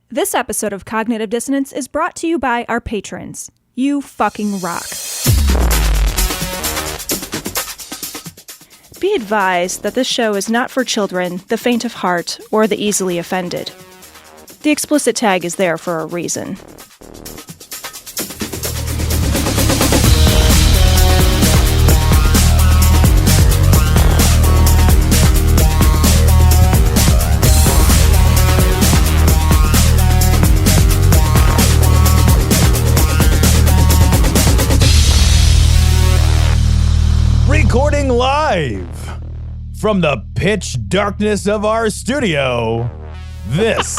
This episode of Cognitive Dissonance is brought to you by our patrons. You fucking rock. Be advised that this show is not for children, the faint of heart, or the easily offended. The explicit tag is there for a reason. Recording live from the pitch darkness of our studio, this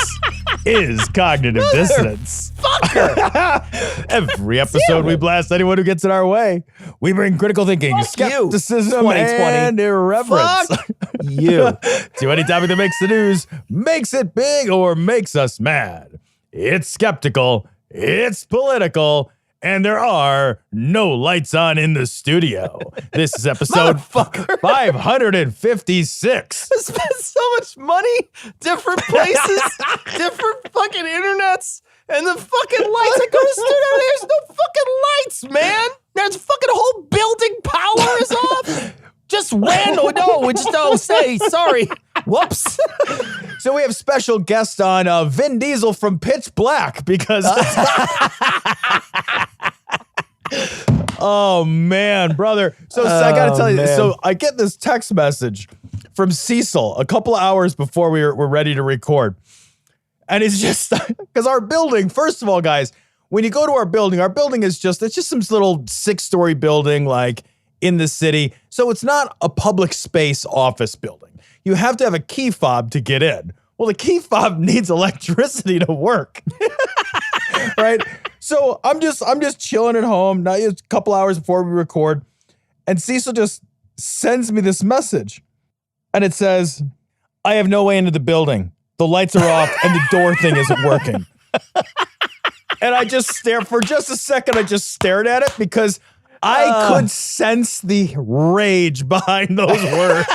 is Cognitive Dissonance. Fucker! Every episode we blast anyone who gets in our way. We bring critical thinking, skepticism, and irreverence. Fuck you. To any topic that makes the news, makes it big, or makes us mad. It's skeptical, it's political, and there are no lights on in the studio. This is episode 556. I spent so much money, different places, different fucking internets, and the fucking lights. I go to studio, there's no fucking lights, man. There's fucking whole building power is off. Just random. No, we just don't say sorry. Whoops. So we have special guest on Vin Diesel from Pitch Black because... Oh, man, brother. So I got to tell you, so I get this text message from Cecil a couple of hours before we're ready to record. And it's just, because our building, first of all, guys, when you go to our building is just, it's just some little 6-story building, like, in the city. So it's not a public space office building. You have to have a key fob to get in. Well, the key fob needs electricity to work. Right? So I'm just chilling at home, not a couple hours before we record, and Cecil just sends me this message. And it says, I have no way into the building. The lights are off and the door thing isn't working. And I just for just a second, I just stared at it because I could sense the rage behind those words.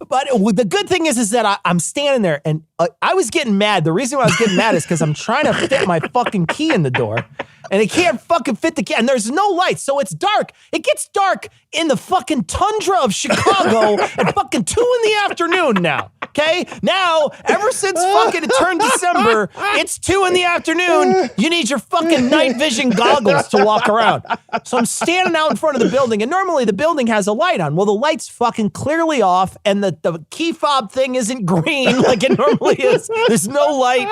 But the good thing is that I'm standing there and I was getting mad. The reason why I was getting mad is because I'm trying to fit my fucking key in the door and it can't fucking fit the key. And there's no lights, so it's dark. It gets dark in the fucking tundra of Chicago at fucking 2 in the afternoon now. Okay? Now, ever since fucking it turned December, it's 2 in the afternoon. You need your fucking night vision goggles to walk around. So I'm standing out in front of the building, and normally the building has a light on. Well, the light's fucking clearly off, and the key fob thing isn't green like it normally is. There's no light.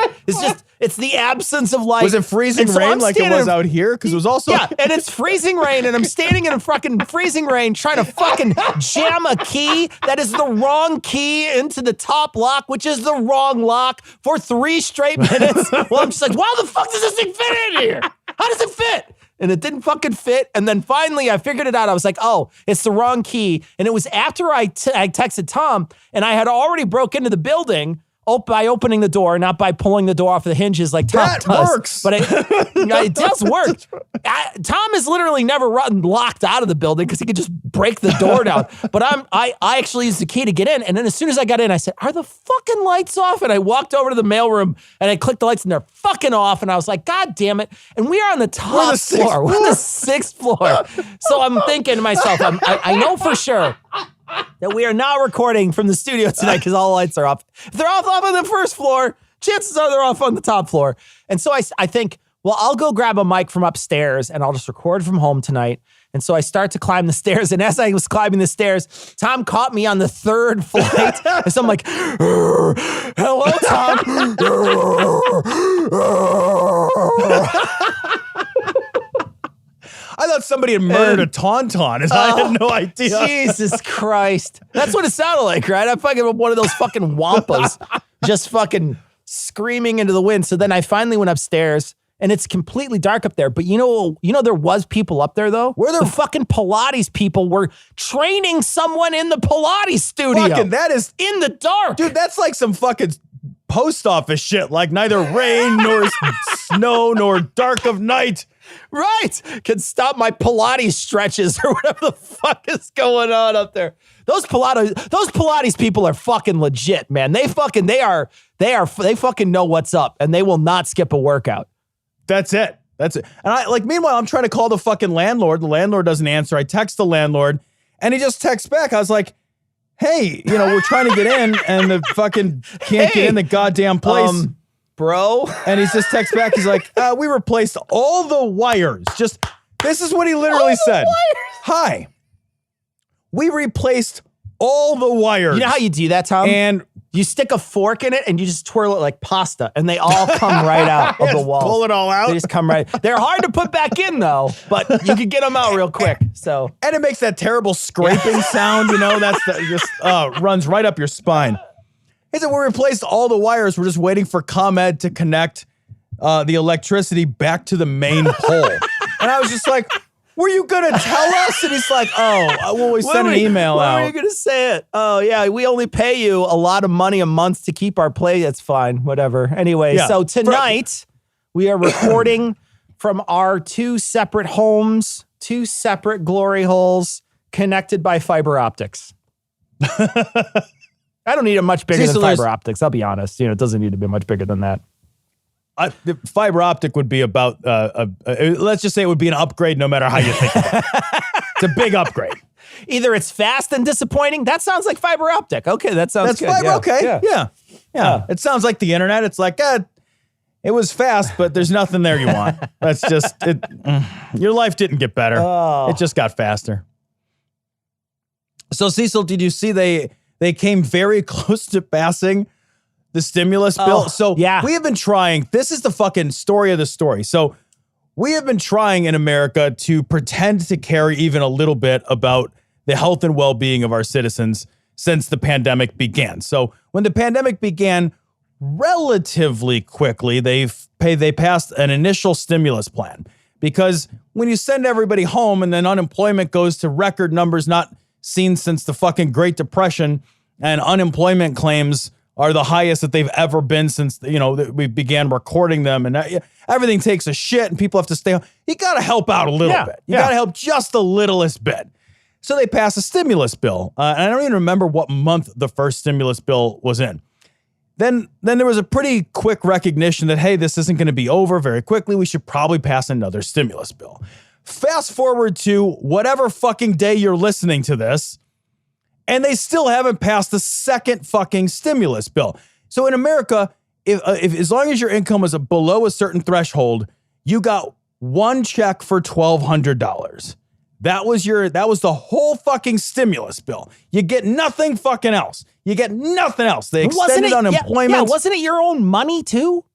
It's the absence of light. Was it freezing rain like it was out here? Because it was also... Yeah, and it's freezing rain, and I'm standing in a fucking freezing rain trying to fucking jam a key that is the wrong key into the top lock, which is the wrong lock, for 3 straight minutes. Well, I'm just like, wow, the fuck does this thing fit in here? How does it fit? And it didn't fucking fit. And then finally I figured it out. I was like, oh, it's the wrong key. And it was after I texted Tom, and I had already broke into the building by opening the door, not by pulling the door off the hinges like Tom does. That works. But it does work. Tom has literally never run locked out of the building because he could just break the door down. But I actually used the key to get in. And then as soon as I got in, I said, are the fucking lights off? And I walked over to the mailroom and I clicked the lights and they're fucking off. And I was like, God damn it. And we are on the top floor. We're on the 6th floor. So I'm thinking to myself, I know for sure that we are now recording from the studio tonight because all the lights are off. If they're off on the 1st floor, chances are they're off on the top floor. And so I think, well, I'll go grab a mic from upstairs and I'll just record from home tonight. And so I start to climb the stairs. And as I was climbing the stairs, Tom caught me on the 3rd flight. And so I'm like, hello, Tom. I thought somebody had murdered a tauntaun, and I had no idea. Jesus Christ. That's what it sounded like, right? I'm fucking one of those fucking wampas just fucking screaming into the wind. So then I finally went upstairs, and it's completely dark up there. But you know there was people up there, though? Where the fucking Pilates people were training someone in the Pilates studio. Fucking, that is... in the dark. Dude, that's like some fucking post office shit, like neither rain nor snow nor dark of night. Right. Can stop my Pilates stretches or whatever the fuck is going on up there. Those Pilates people are fucking legit, man. They fucking know what's up and they will not skip a workout. That's it. And meanwhile, I'm trying to call the fucking landlord. The landlord doesn't answer. I text the landlord and he just texts back. I was like, hey, we're trying to get in and the fucking can't get in the goddamn place. Bro. And he's just text back. He's like, we replaced all the wires. This is what he literally said. Hi. We replaced all the wires. You know how you do that, Tom? And you stick a fork in it and you just twirl it like pasta and they all come right out of the wall. Pull it all out. They just come right. They're hard to put back in though, but you can get them out real quick. So. And it makes that terrible scraping sound, runs right up your spine. He said, we replaced all the wires. We're just waiting for ComEd to connect the electricity back to the main pole. And I was just like, were you going to tell us? And he's like, we sent an email out. When are you going to say it? Oh, yeah, we only pay you a lot of money a month to keep our play. That's fine, whatever. Anyway, so tonight we are recording from our 2 separate homes, 2 separate glory holes connected by fiber optics. I don't need it much bigger than fiber optics. I'll be honest. It doesn't need to be much bigger than that. The fiber optic would be about, let's just say it would be an upgrade no matter how you think about it. It's a big upgrade. Either it's fast and disappointing. That sounds like fiber optic. Okay, that sounds good. That's fiber, yeah. okay. Yeah. It sounds like the internet. It's like, it was fast, but there's nothing there you want. That's just, your life didn't get better. Oh. It just got faster. So, Cecil, did you see they came very close to passing the stimulus bill? So we have been trying. This is the fucking story of the story. So we have been trying in America to pretend to care even a little bit about the health and well-being of our citizens since the pandemic began. So when the pandemic began, relatively quickly, they passed an initial stimulus plan. Because when you send everybody home and then unemployment goes to record numbers not seen since the fucking Great Depression, and unemployment claims are the highest that they've ever been since, we began recording them, and everything takes a shit and people have to stay home. You got to help out a little bit. You got to help just the littlest bit. So they passed a stimulus bill. And I don't even remember what month the first stimulus bill was in. Then there was a pretty quick recognition that, hey, this isn't going to be over very quickly. We should probably pass another stimulus bill. Fast forward to whatever fucking day you're listening to this, and they still haven't passed the second fucking stimulus bill. So in America, if as long as your income was below a certain threshold, you got one check for $1,200. That was the whole fucking stimulus bill. You get nothing fucking else. You get nothing else. They extended unemployment. Yeah, wasn't it your own money too?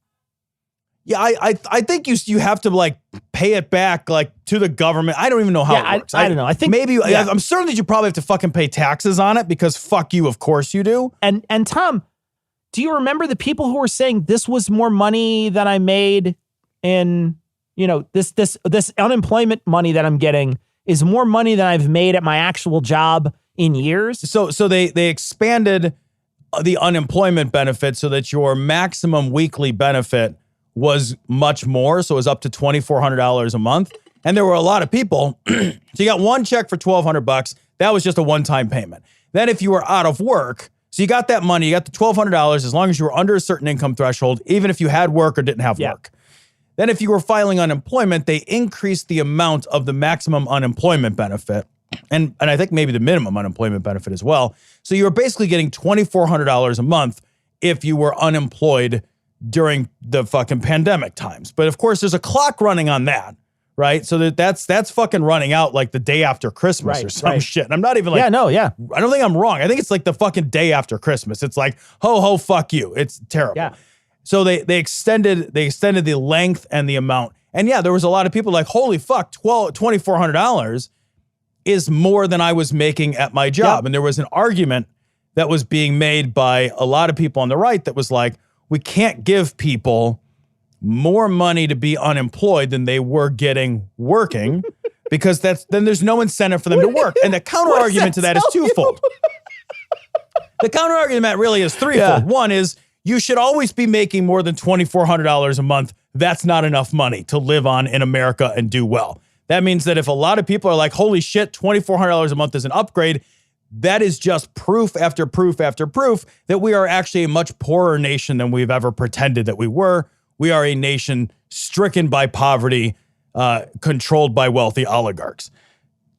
Yeah, I think you have to pay it back to the government. I don't even know how it works. I don't know. I think maybe I'm certain that you probably have to fucking pay taxes on it because fuck you, of course you do. And Tom, do you remember the people who were saying this was more money than I made in this unemployment money that I'm getting is more money than I've made at my actual job in years? So they expanded the unemployment benefit so that your maximum weekly benefit was much more. So it was up to $2,400 a month. And there were a lot of people. So you got one check for $1,200. That was just a one-time payment. Then if you were out of work, so you got that money, you got the $1,200 as long as you were under a certain income threshold, even if you had work or didn't have work. Then if you were filing unemployment, they increased the amount of the maximum unemployment benefit. And I think maybe the minimum unemployment benefit as well. So you were basically getting $2,400 a month if you were unemployed during the fucking pandemic times. But of course, there's a clock running on that, right? So that's fucking running out the day after Christmas or some shit. And I'm not even I don't think I'm wrong. I think it's the fucking day after Christmas. It's ho, fuck you. It's terrible. Yeah. So they extended the length and the amount. And yeah, there was a lot of people holy fuck, $2,400 is more than I was making at my job. Yep. And there was an argument that was being made by a lot of people on the right that was we can't give people more money to be unemployed than they were getting working because then there's no incentive for them to work. And the counter argument to that is twofold. The counter argument really is threefold. Yeah. One is you should always be making more than $2,400 a month. that's not enough money to live on in America and do well. That means that if a lot of people are like, holy shit, $2,400 a month is an upgrade, that is just proof after proof after proof that we are actually a much poorer nation than we've ever pretended that we were. We are a nation stricken by poverty, controlled by wealthy oligarchs.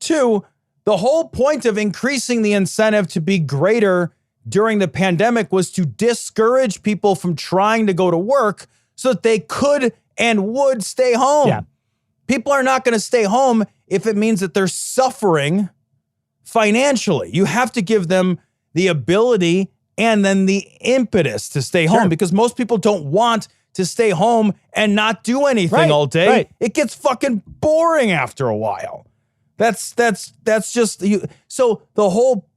2, the whole point of increasing the incentive to be greater during the pandemic was to discourage people from trying to go to work so that they could and would stay home. Yeah. People are not going to stay home if it means that they're suffering financially. You have to give them the ability and then the impetus to stay home, because most people don't want to stay home and not do anything all day. Right. It gets fucking boring after a while. That's just you. So the whole,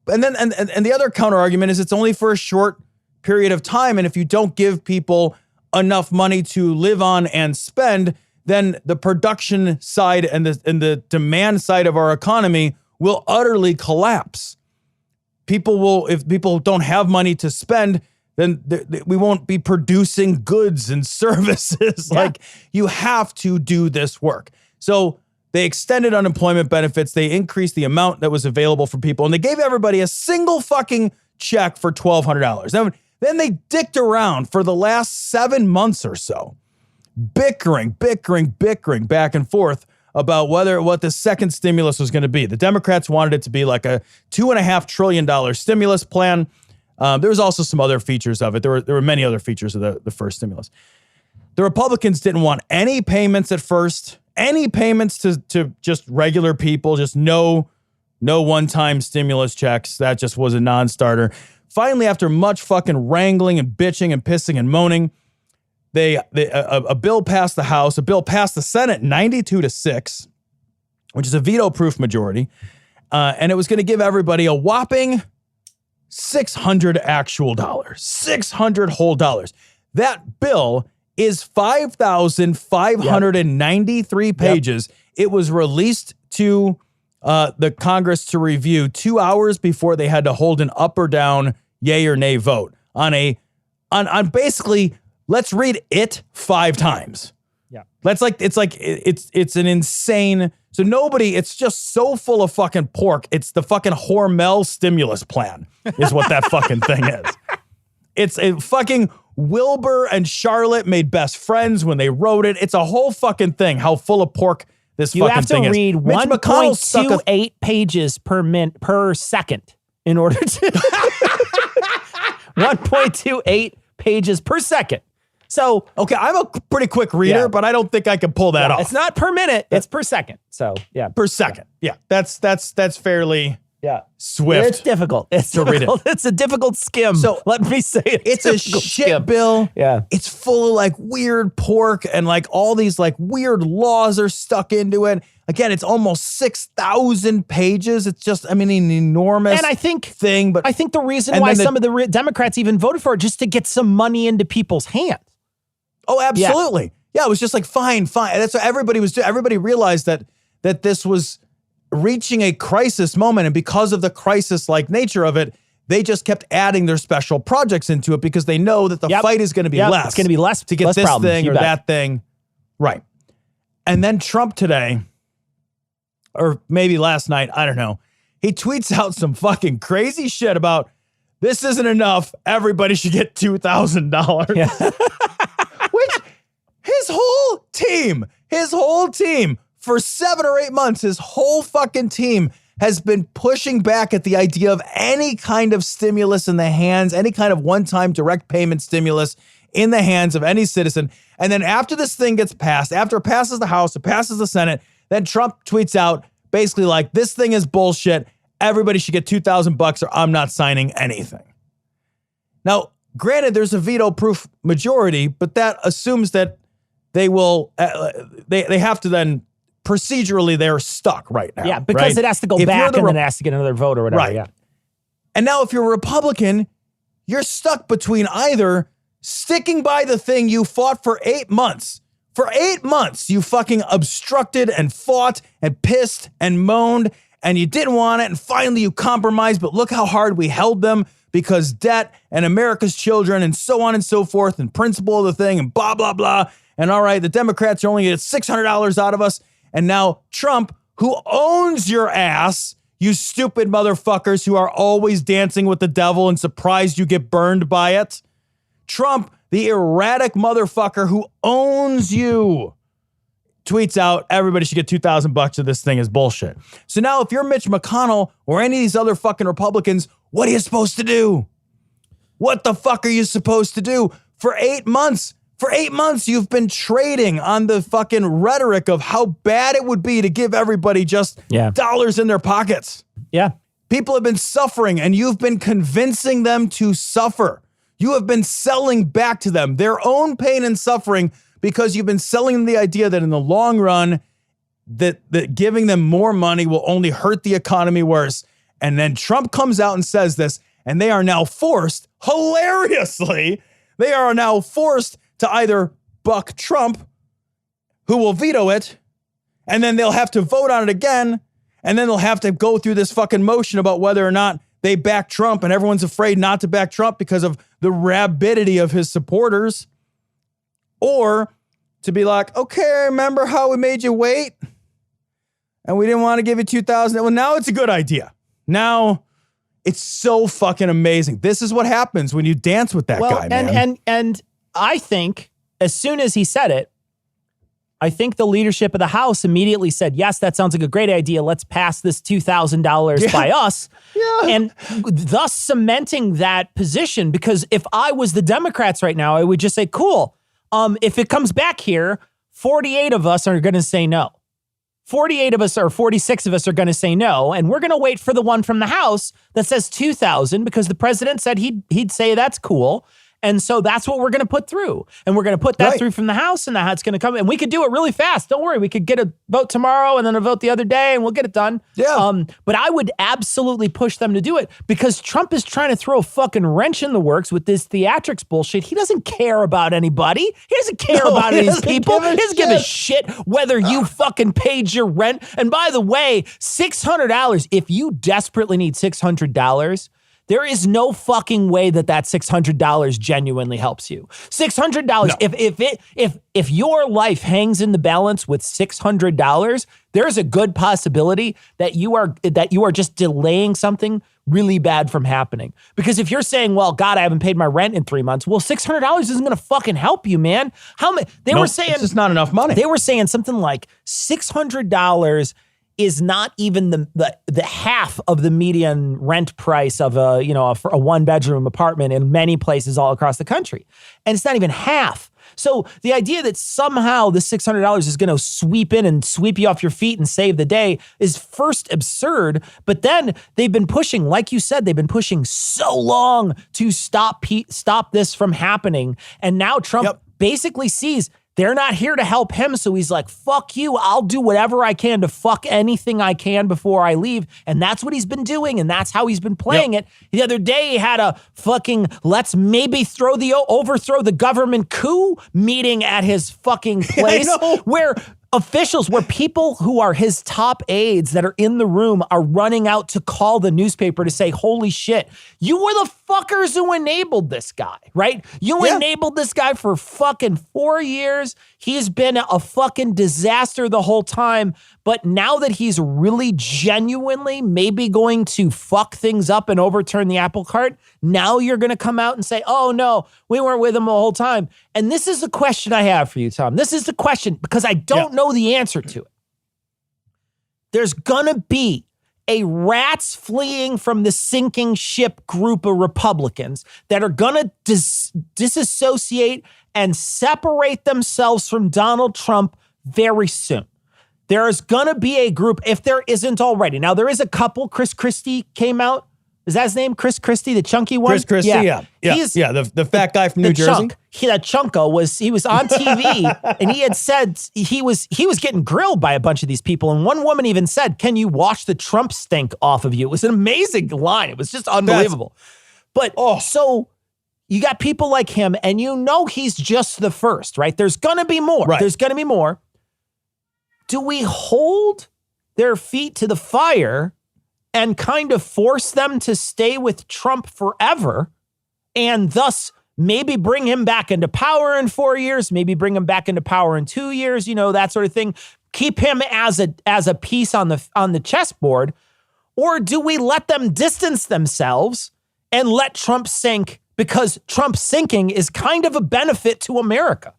and then and the other counter argument is it's only for a short period of time, and if you don't give people enough money to live on and spend, then the production side and the demand side of our economy will utterly collapse. If people don't have money to spend, then we won't be producing goods and services. Yeah. Like, you have to do this work. So they extended unemployment benefits. They increased the amount that was available for people, and they gave everybody a single fucking check for $1,200. Then they dicked around for the last 7 months or so, bickering back and forth about what the second stimulus was going to be. The Democrats wanted it to be like a $2.5 trillion stimulus plan. There was also some other features of it. There were many other features of the first stimulus. The Republicans didn't want any payments at first, any payments to just regular people, just no one-time stimulus checks. That just was a non-starter. Finally, after much fucking wrangling and bitching and pissing and moaning, a bill passed the House, a bill passed the Senate 92-6, which is a veto-proof majority, and it was going to give everybody a whopping $600 actual dollars, $600 whole dollars. That bill is 5,593 pages. It was released to the Congress to review 2 hours before they had to hold an up or down, yay or nay vote on basically, let's read it 5 times. Yeah. It's an insane. So it's just so full of fucking pork. It's the fucking Hormel stimulus plan is what that fucking thing is. It's a fucking Wilbur and Charlotte made best friends when they wrote it. It's a whole fucking thing, how full of pork this fucking thing is. You have to read 1.28 pages per second in order to 1.28 pages per second. So, okay, I'm a pretty quick reader, but I don't think I can pull that off. It's not per minute, it's per second. So, yeah. Per second. Yeah. That's fairly swift. It's difficult. It's difficult. It's a difficult skim. So let me say it. It's a shit bill. Yeah. It's full of like weird pork and like all these like weird laws are stuck into it. Again, it's almost 6,000 pages. It's just, an enormous thing. But I think the reason why some of the Democrats even voted for it, just to get some money into people's hands. Oh, absolutely. Yeah, it was just like, fine. That's what everybody was doing. Everybody realized that this was reaching a crisis moment. And because of the crisis-like nature of it, they just kept adding their special projects into it because they know that the fight is going to be less. It's going to be less to get less this problems, thing or that thing. Right. And then Trump today, or maybe last night, I don't know, he tweets out some fucking crazy shit about this isn't enough. Everybody should get $2,000. Yeah. Which his whole team for 7 or 8 months, his whole fucking team has been pushing back at the idea of any kind of stimulus in the hands, any kind of one-time direct payment stimulus in the hands of any citizen. And then after this thing gets passed, after it passes the House, it passes the Senate, then Trump tweets out basically like, this thing is bullshit. Everybody should get $2,000 or I'm not signing anything. Now, granted, there's a veto-proof majority, but that assumes that they will, they have to then, procedurally, they're stuck right now. Yeah, because it has to go back and then it has to get another vote or whatever. Right. Yeah. And now if you're a Republican, you're stuck between either sticking by the thing you fought for 8 months. For 8 months, you fucking obstructed and fought and pissed and moaned and you didn't want it. And finally you compromised, but look how hard we held them because debt and America's children and so on and so forth and principle of the thing and blah, blah, blah. And all right, the Democrats are only going to get $600 out of us. And now Trump, who owns your ass, you stupid motherfuckers who are always dancing with the devil and surprised you get burned by it. Trump, the erratic motherfucker who owns you, tweets out, everybody should get $2,000 to this thing is bullshit. So now if you're Mitch McConnell or any of these other fucking Republicans, what are you supposed to do? What the fuck are you supposed to do? For 8 months, you've been trading on the fucking rhetoric of how bad it would be to give everybody just dollars in their pockets. Yeah. People have been suffering and you've been convincing them to suffer. You have been selling back to them their own pain and suffering because you've been selling them the idea that in the long run, that giving them more money will only hurt the economy worse. And then Trump comes out and says this, and they are now forced, hilariously, they are now forced to either buck Trump, who will veto it, and then they'll have to vote on it again, and then they'll have to go through this fucking motion about whether or not they back Trump, and everyone's afraid not to back Trump because of the rabidity of his supporters. Or to be like, okay, remember how we made you wait? And we didn't want to give you $2,000. Well, now it's a good idea. Now it's so fucking amazing. This is what happens when you dance with that guy, man. And I think as soon as he said it, I think the leadership of the House immediately said, yes, that sounds like a great idea. Let's pass this $2,000 by us. Yeah. And thus cementing that position, because if I was the Democrats right now, I would just say, cool. If it comes back here, 48 of us are going to say no. 48 of us or 46 of us are going to say no. And we're going to wait for the one from the House that says 2,000 because the president said he'd say that's cool. And so that's what we're going to put through. And we're going to put that through from the House, and that's going to come. And we could do it really fast. Don't worry. We could get a vote tomorrow and then a vote the other day, and we'll get it done. Yeah. But I would absolutely push them to do it because Trump is trying to throw a fucking wrench in the works with this theatrics bullshit. He doesn't care about anybody. He doesn't care about these people. He doesn't give a shit whether you fucking paid your rent. And by the way, $600, if you desperately need $600, there is no fucking way that $600 genuinely helps you. $600. No. If your life hangs in the balance with $600, there's a good possibility that you are just delaying something really bad from happening. Because if you're saying, well, God, I haven't paid my rent in 3 months. Well, $600 isn't going to fucking help you, man. How many? They were saying it's just not enough money. They were saying something like $600 is not even the half of the median rent price of a 1-bedroom apartment in many places all across the country. And it's not even half. So the idea that somehow the $600 is going to sweep in and sweep you off your feet and save the day is first absurd. But then they've been pushing, like you said, they've been pushing so long to stop this from happening. And now Trump basically sees they're not here to help him, so he's like, fuck you, I'll do whatever I can to fuck anything I can before I leave. And that's what he's been doing, and that's how he's been playing it. The other day, he had a fucking let's maybe overthrow the government coup meeting at his fucking place where officials, where people who are his top aides that are in the room are running out to call the newspaper to say, holy shit, you were the fuckers who enabled this guy, right? You enabled this guy for fucking 4 years. He's been a fucking disaster the whole time. But now that he's really genuinely maybe going to fuck things up and overturn the apple cart, now you're going to come out and say, oh no, we weren't with him the whole time. And this is the question I have for you, Tom. This is the question because I don't know the answer to it. There's going to be a rats fleeing from the sinking ship group of Republicans that are going to disassociate and separate themselves from Donald Trump very soon. There is going to be a group, if there isn't already. Now, there is a couple. Chris Christie came out. Is that his name? Chris Christie, the chunky one? Chris Christie, yeah. The fat guy from New Jersey. That Chunko was on TV and he had said he was getting grilled by a bunch of these people. And one woman even said, can you wash the Trump stink off of you? It was an amazing line. It was just unbelievable. So you got people like him and he's just the first, right? There's going to be more. Right. There's going to be more. Do we hold their feet to the fire and kind of force them to stay with Trump forever and thus maybe bring him back into power in 4 years, maybe bring him back into power in 2 years, that sort of thing. Keep him as a piece on the chessboard, or do we let them distance themselves and let Trump sink, because Trump sinking is kind of a benefit to America?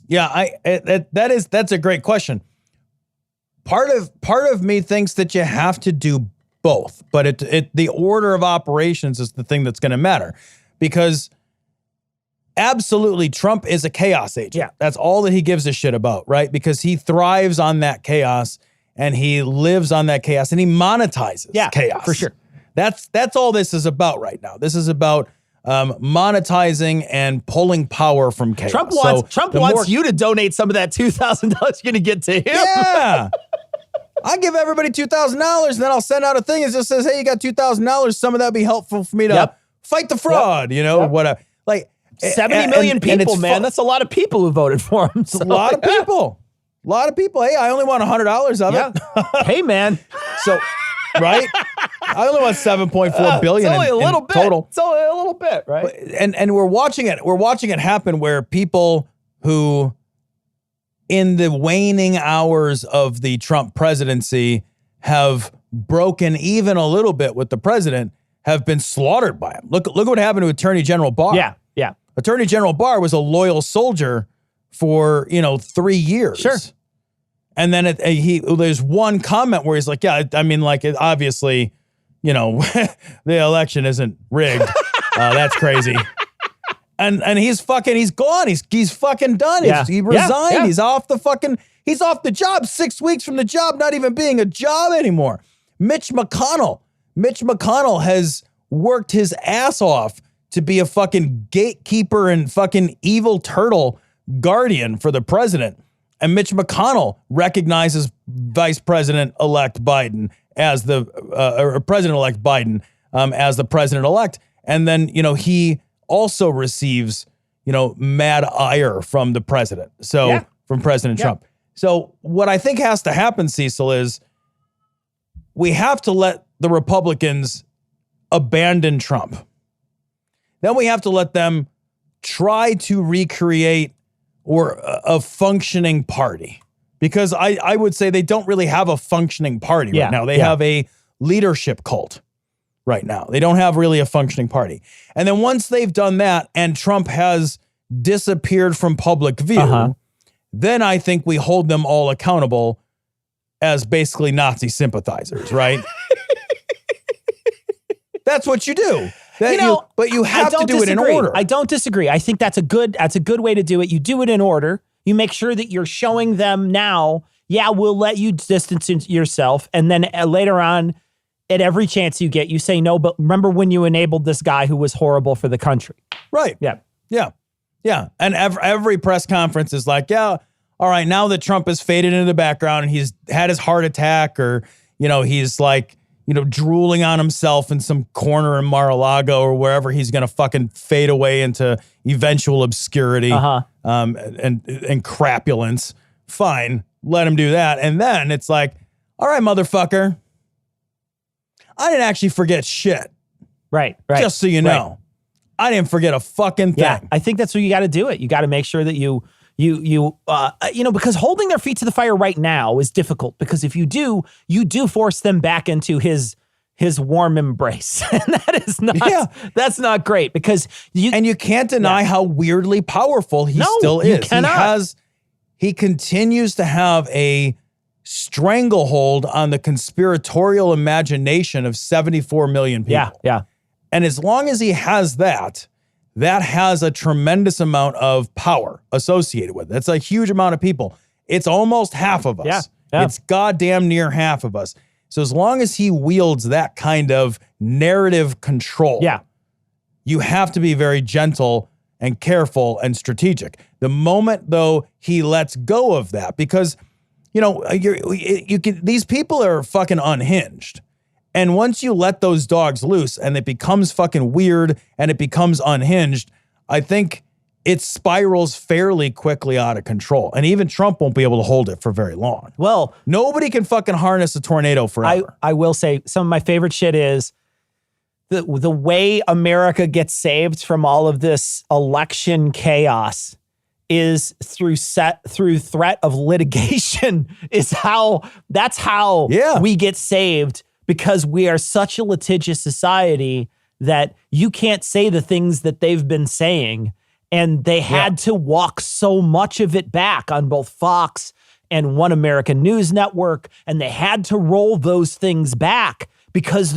Yeah, that's a great question. Part of me thinks that you have to do both, but the order of operations is the thing that's going to matter, because absolutely Trump is a chaos agent. Yeah. That's all that he gives a shit about, right? Because he thrives on that chaos and he lives on that chaos and he monetizes chaos. For sure. That's all this is about right now. This is about monetizing and pulling power from chaos. Trump wants you to donate some of that $2,000 you're going to get to him. Yeah. I give everybody $2,000 and then I'll send out a thing that just says, hey, you got $2,000. Some of that be helpful for me to fight the fraud, whatever. Like 70 million people, man. That's a lot of people who voted for him. So, a lot of people. A lot of people. Hey, I only want $100 of it. Hey, man. So, right? I only want 7.4 billion. It's only a little bit. Total. It's only a little bit, right? And we're watching it. We're watching it happen where people who, in the waning hours of the Trump presidency, have broken even a little bit with the president, have been slaughtered by him. Look what happened to Attorney General Barr. Yeah. Attorney General Barr was a loyal soldier for 3 years. Sure. And then there's one comment where he's like, yeah, I mean, like, obviously, the election isn't rigged. That's crazy. And he's gone. He's fucking done. Yeah. He resigned. Yeah. He's off the job 6 weeks from the job, not even being a job anymore. Mitch McConnell has worked his ass off to be a fucking gatekeeper and fucking evil turtle guardian for the president. And Mitch McConnell recognizes Vice President-elect Biden as or President-elect Biden as the president-elect. And then, he also receives, mad ire from the president. So from President Trump. So what I think has to happen, Cecil, is we have to let the Republicans abandon Trump. Then we have to let them try to recreate a functioning party, because I would say they don't really have a functioning party right now. They have a leadership cult right now. They don't have really a functioning party. And then once they've done that and Trump has disappeared from public view, then I think we hold them all accountable as basically Nazi sympathizers, right? That's what you do. But you have to do it in order. I don't disagree. I think that's a good way to do it. You do it in order. You make sure that you're showing them now, we'll let you distance yourself. And then later on, at every chance you get, you say no, but remember when you enabled this guy who was horrible for the country. Right. Yeah. And every press conference is like, all right, now that Trump has faded into the background and he's had his heart attack, or, he's like, drooling on himself in some corner in Mar-a-Lago or wherever he's going to fucking fade away into eventual obscurity and crapulence. Fine, let him do that. And then it's like, all right, motherfucker, I didn't actually forget shit. Right. Just so you know. I didn't forget a fucking thing. Yeah, I think that's what you got to do it. You got to make sure that you because holding their feet to the fire right now is difficult, because if you do force them back into his warm embrace. And that is that's not great, because you can't deny how weirdly powerful he still is. You cannot. He continues to have a stranglehold on the conspiratorial imagination of 74 million people. Yeah. And as long as he has that has a tremendous amount of power associated with it. That's a huge amount of people. It's almost half of us. Yeah. It's goddamn near half of us. So as long as he wields that kind of narrative control, you have to be very gentle and careful and strategic. The moment, though, he lets go of that, because, these people are fucking unhinged. And once you let those dogs loose and it becomes fucking weird and it becomes unhinged, I think it spirals fairly quickly out of control. And even Trump won't be able to hold it for very long. Well, nobody can fucking harness a tornado forever. I will say some of my favorite shit is the way America gets saved from all of this election chaos is through threat of litigation. That's how we get saved, because we are such a litigious society that you can't say the things that they've been saying. And they had to walk so much of it back on both Fox and One American News Network. And they had to roll those things back because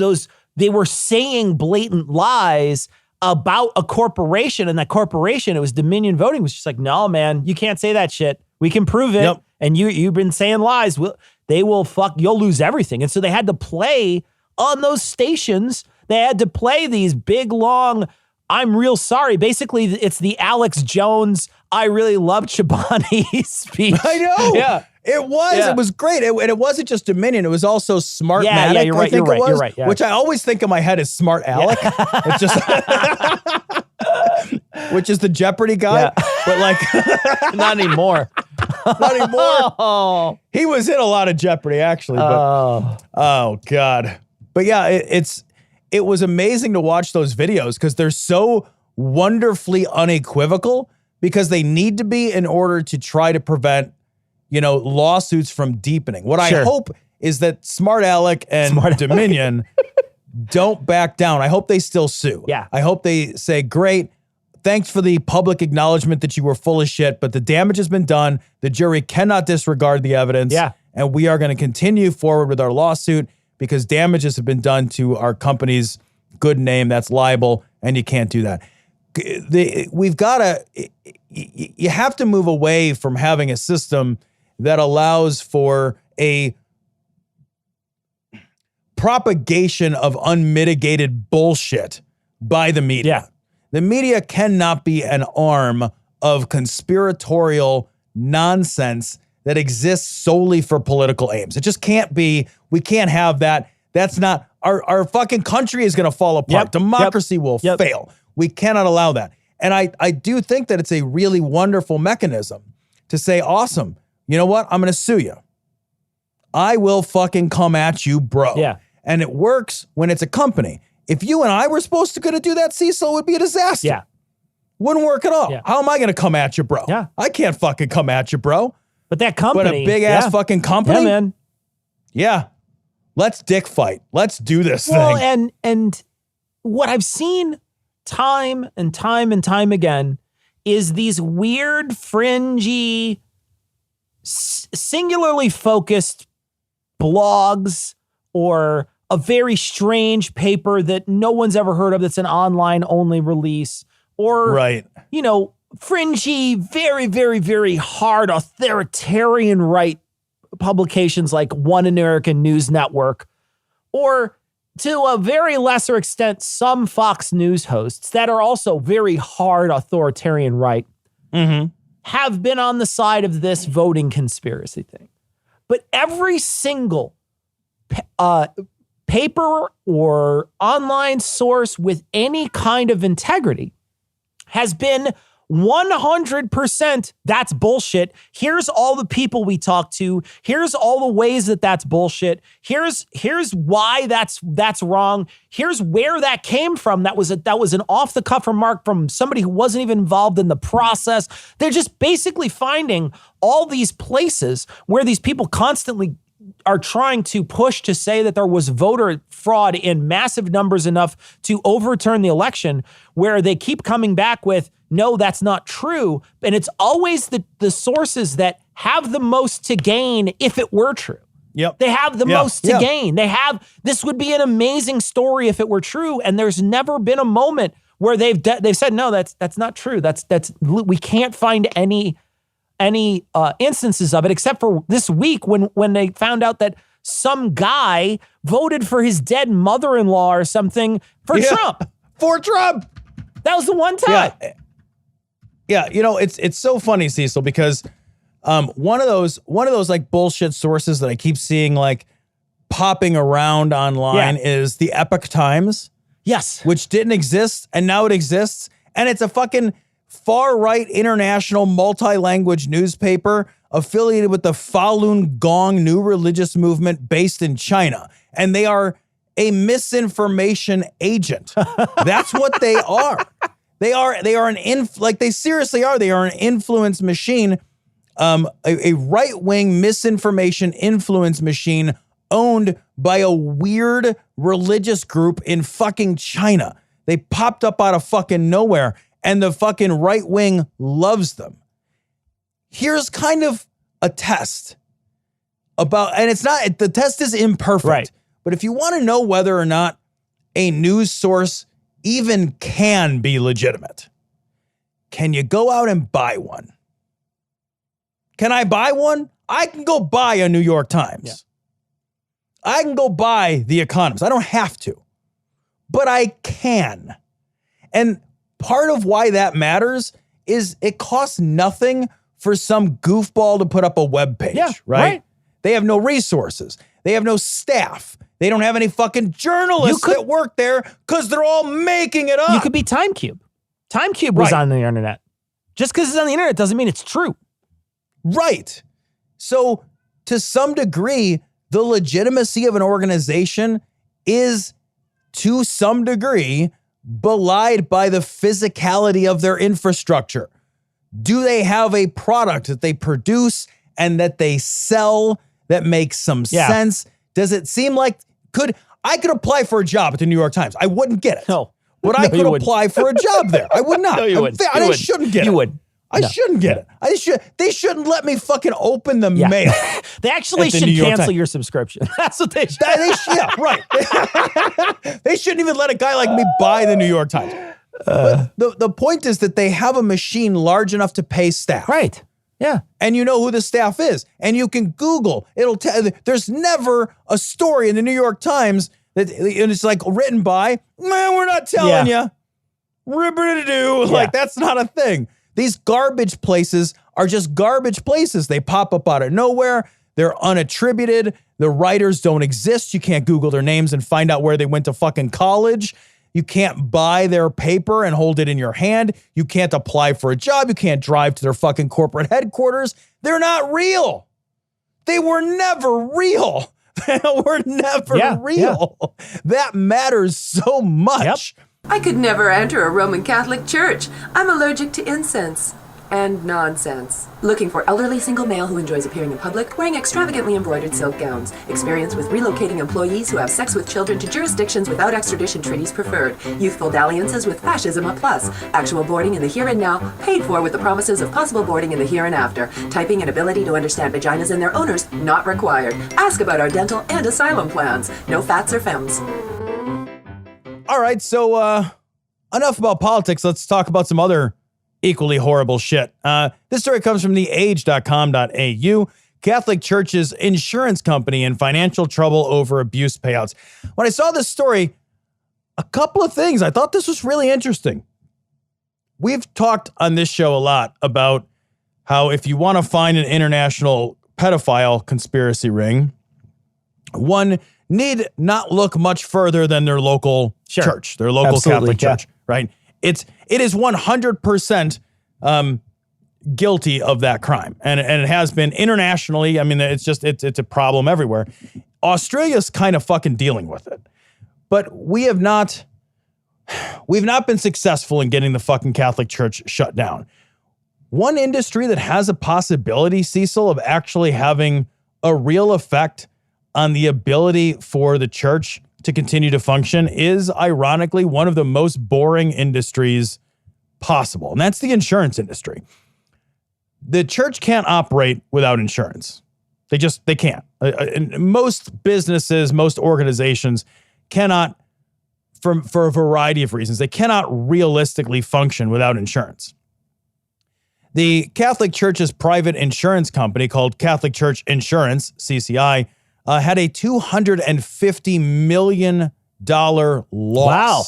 they were saying blatant lies about a corporation, and that corporation, it was Dominion Voting, was just like, no, man, you can't say that shit. We can prove it. Yep. And you've been saying lies. You'll lose everything. And so they had to play on those stations. They had to play these big, long, I'm real sorry. Basically, it's the Alex Jones, I really loved Chobani speech. I know. Yeah. It was. Yeah. It was great. And it wasn't just Dominion. It was also Smartmatic. Yeah, you're right. You're right. Yeah. Which I always think in my head is Smart Alec. Yeah. It's just, which is the Jeopardy guy. Yeah. But like, not anymore. Not anymore. Oh. He was in a lot of Jeopardy, actually. But, oh God. But yeah, it was amazing to watch those videos because they're so wonderfully unequivocal, because they need to be in order to try to prevent, lawsuits from deepening. What I hope is that Smart Alec and Dominion don't back down. I hope they still sue. Yeah. I hope they say, great, thanks for the public acknowledgement that you were full of shit, but the damage has been done. The jury cannot disregard the evidence. Yeah. And we are going to continue forward with our lawsuit because damages have been done to our company's good name. That's libel, and you can't do that. You have to move away from having a system that allows for a propagation of unmitigated bullshit by the media. Yeah. The media cannot be an arm of conspiratorial nonsense that exists solely for political aims. It just can't be. We can't have that. That's not, our fucking country is going to fall apart. Yep. Democracy will fail. We cannot allow that. And I do think that it's a really wonderful mechanism to say, awesome, you know what? I'm going to sue you. I will fucking come at you, bro. Yeah. And it works when it's a company. If you and I were supposed to do that, Cecil, it would be a disaster. Yeah. Wouldn't work at all. Yeah. How am I going to come at you, bro? Yeah. I can't fucking come at you, bro. But that company. But a big ass fucking company. Yeah, man. Yeah. Let's dick fight. Let's do this thing. And what I've seen time and time and time again is these weird, fringy, singularly focused blogs or a very strange paper that no one's ever heard of that's an online only release, or, fringy, very, very, very hard authoritarian right publications like One American News Network, or to a very lesser extent, some Fox News hosts that are also very hard authoritarian right, have been on the side of this voting conspiracy thing. But every single paper or online source with any kind of integrity has been 100%, that's bullshit. Here's all the people we talk to. Here's all the ways that that's bullshit. Here's why that's wrong. Here's where that came from. That was an off the cuff remark from somebody who wasn't even involved in the process. They're just basically finding all these places where these people constantly are trying to push to say that there was voter fraud in massive numbers enough to overturn the election, where they keep coming back with, no, that's not true. And it's always the sources that have the most to gain if it were true. Yep. They have the most to gain. This would be an amazing story if it were true. And there's never been a moment where they've said, no, that's not true. We can't find any instances of it, except for this week when they found out that some guy voted for his dead mother-in-law or something for Trump. For Trump. That was the one time. Yeah. It's so funny, Cecil, because one of those like bullshit sources that I keep seeing like popping around online is the Epoch Times. Yes. Which didn't exist, and now it exists. And it's a fucking far-right international multi-language newspaper affiliated with the Falun Gong new religious movement based in China. And they are a misinformation agent. That's what they are. They are they seriously are. They are an influence machine, a right-wing misinformation influence machine owned by a weird religious group in fucking China. They popped up out of fucking nowhere, and the fucking right wing loves them. Here's kind of a test about, and the test is imperfect, right. But if you want to know whether or not a news source even can be legitimate, can you go out and buy one? Can I buy one? I can go buy a New York Times. Yeah. I can go buy The Economist. I don't have to, but I can. And part of why that matters is it costs nothing for some goofball to put up a web page, right? They have no resources. They have no staff. They don't have any fucking journalists that work there because they're all making it up. You could be TimeCube. TimeCube was on the internet. Just because it's on the internet doesn't mean it's true. Right. So to some degree, the legitimacy of an organization is, to some degree, belied by the physicality of their infrastructure. Do they have a product that they produce and that they sell that makes some sense? Does it seem like I could apply for a job at the New York Times? I wouldn't get it. No. But I could apply for a job there. I would not. No, you wouldn't. I shouldn't get it. You would. I shouldn't get it. They shouldn't let me fucking open the mail. They actually should cancel your subscription. That's what they should. Right. They shouldn't even let a guy like me buy the New York Times. But the point is that they have a machine large enough to pay staff. Right. Yeah. And you know who the staff is. And you can Google. It'll tell. There's never a story in the New York Times that it's like written by, man, we're not telling you. Ribber-to-do. Like, that's not a thing. These garbage places are just garbage places. They pop up out of nowhere. They're unattributed. The writers don't exist. You can't Google their names and find out where they went to fucking college. You can't buy their paper and hold it in your hand. You can't apply for a job. You can't drive to their fucking corporate headquarters. They're not real. They were never real. They were never real. Yeah. That matters so much. Yep. I could never enter a Roman Catholic church. I'm allergic to incense and nonsense. Looking for elderly single male who enjoys appearing in public, wearing extravagantly embroidered silk gowns. Experience with relocating employees who have sex with children to jurisdictions without extradition treaties preferred. Youthful dalliances with fascism a plus. Actual boarding in the here and now, paid for with the promises of possible boarding in the here and after. Typing and ability to understand vaginas and their owners, not required. Ask about our dental and asylum plans. No fats or femmes. All right, so enough about politics. Let's talk about some other equally horrible shit. This story comes from theage.com.au. Catholic Church's insurance company in financial trouble over abuse payouts. When I saw this story, a couple of things. I thought this was really interesting. We've talked on this show a lot about how if you want to find an international pedophile conspiracy ring, one need not look much further than their local church, their local Catholic church, right? It is 100% guilty of that crime. And it has been internationally. I mean, it's a problem everywhere. Australia's kind of fucking dealing with it. But we've not been successful in getting the fucking Catholic Church shut down. One industry that has a possibility, Cecil, of actually having a real effect on the ability for the church to continue to function is, ironically, one of the most boring industries possible, and that's the insurance industry. The church can't operate without insurance. They can't. Most businesses, most organizations cannot, for a variety of reasons, they cannot realistically function without insurance. The Catholic Church's private insurance company called Catholic Church Insurance, CCI, had a $250 million loss. Wow.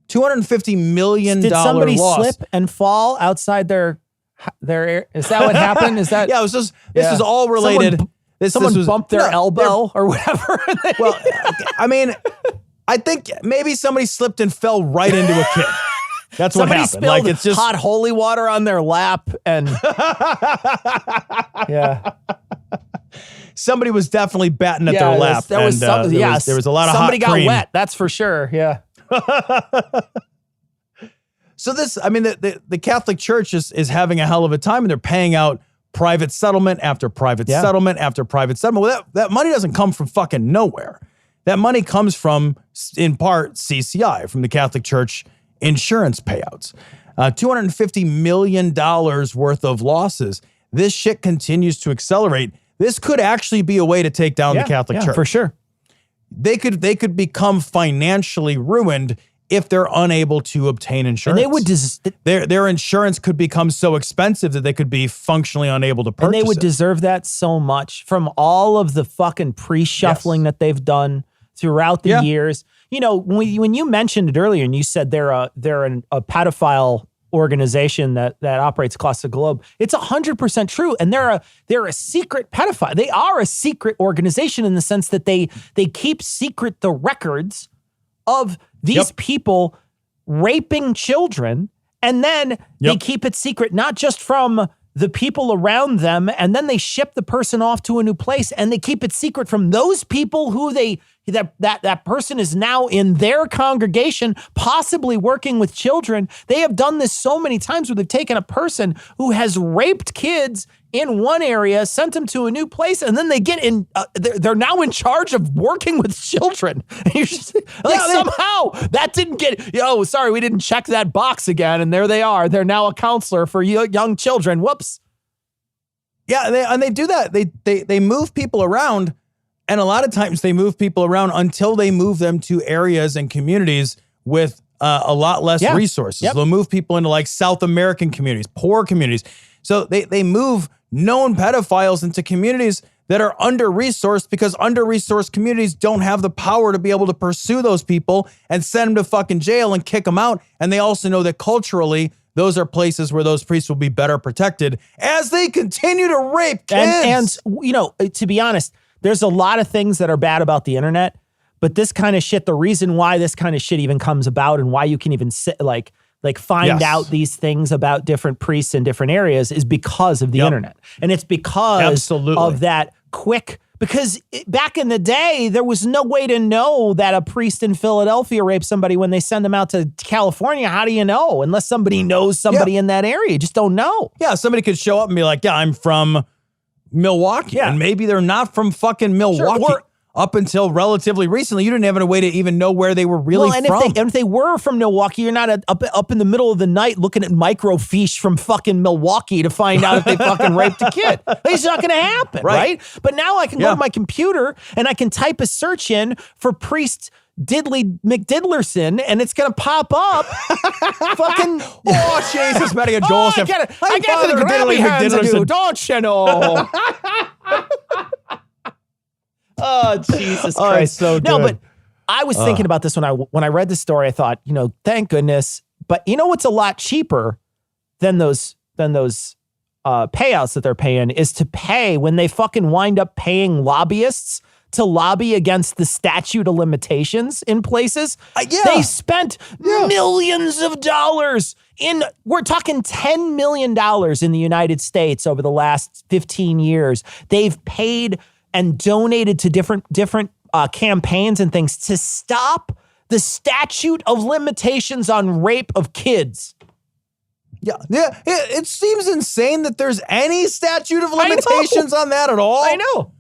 $250 million Did somebody loss. slip and fall outside their is that what happened? Is that? Yeah, this is all related. Someone bumped their elbow or whatever. Well, I mean, I think maybe somebody slipped and fell right into a kid. That's what happened. Spilled like it's just hot holy water on their lap and yeah. somebody was definitely batting at their lap. There was a lot of somebody got wet. That's for sure. Yeah. So this, I mean, the Catholic Church is having a hell of a time, and they're paying out private settlement after private settlement after private settlement. Well, that money doesn't come from fucking nowhere. That money comes from, in part, CCI, from the Catholic Church insurance payouts. $250 million worth of losses. This shit continues to accelerate. This could actually be a way to take down the Catholic Church. For sure. They could become financially ruined if they're unable to obtain insurance. And they would their insurance could become so expensive that they could be functionally unable to purchase And they would it. deserve that so much from all of the fucking pre-shuffling that they've done throughout the years. You know, when you mentioned it earlier and you said they're a pedophile organization that operates across the globe, it's 100% true. And they're a secret pedophile. They are a secret organization in the sense that they keep secret the records of these people raping children, and then they keep it secret, not just from the people around them, and then they ship the person off to a new place, and they keep it secret from those people who that person is now in their congregation, possibly working with children. They have done this so many times where they've taken a person who has raped kids in one area, sent them to a new place, and then they get in. They're now in charge of working with children. And you're just like, somehow that didn't get. Oh, sorry, we didn't check that box again, and there they are. They're now a counselor for young children. Whoops. Yeah, they do that. They move people around, and a lot of times they move people around until they move them to areas and communities with a lot less resources. They'll move people into like South American communities, poor communities. So they move known pedophiles into communities that are under-resourced because under-resourced communities don't have the power to be able to pursue those people and send them to fucking jail and kick them out. And they also know that culturally, those are places where those priests will be better protected as they continue to rape kids. And you know, to be honest, there's a lot of things that are bad about the internet, but this kind of shit, the reason why this kind of shit even comes about and why you can even find out these things about different priests in different areas is because of the internet. And it's because of that quick, because back in the day, there was no way to know that a priest in Philadelphia raped somebody when they send them out to California. How do you know? Unless somebody knows somebody in that area. You just don't know. Yeah, somebody could show up and be like, yeah, I'm from Milwaukee. And maybe they're not from fucking Milwaukee. Sure. Up until relatively recently, you didn't have a way to even know where they were really from. If they were from Milwaukee, you're not up in the middle of the night looking at microfiche from fucking Milwaukee to find out if they fucking raped a kid. It's not going to happen, right? But now I can go to my computer and I can type a search in for priest Diddley McDiddlerson, and it's going to pop up. Fucking, oh, Jesus, Maria Joseph. I get the grabby hands of you, don't you know? Oh, Jesus Christ. It's so good. No, but I was thinking about this when I read the story. I thought, you know, thank goodness. But you know what's a lot cheaper than those payouts that they're paying is to pay when they fucking wind up paying lobbyists to lobby against the statute of limitations in places. They spent millions of dollars we're talking $10 million in the United States over the last 15 years. They've paid and donated to different campaigns and things to stop the statute of limitations on rape of kids. Yeah. It seems insane that there's any statute of limitations on that at all. I know.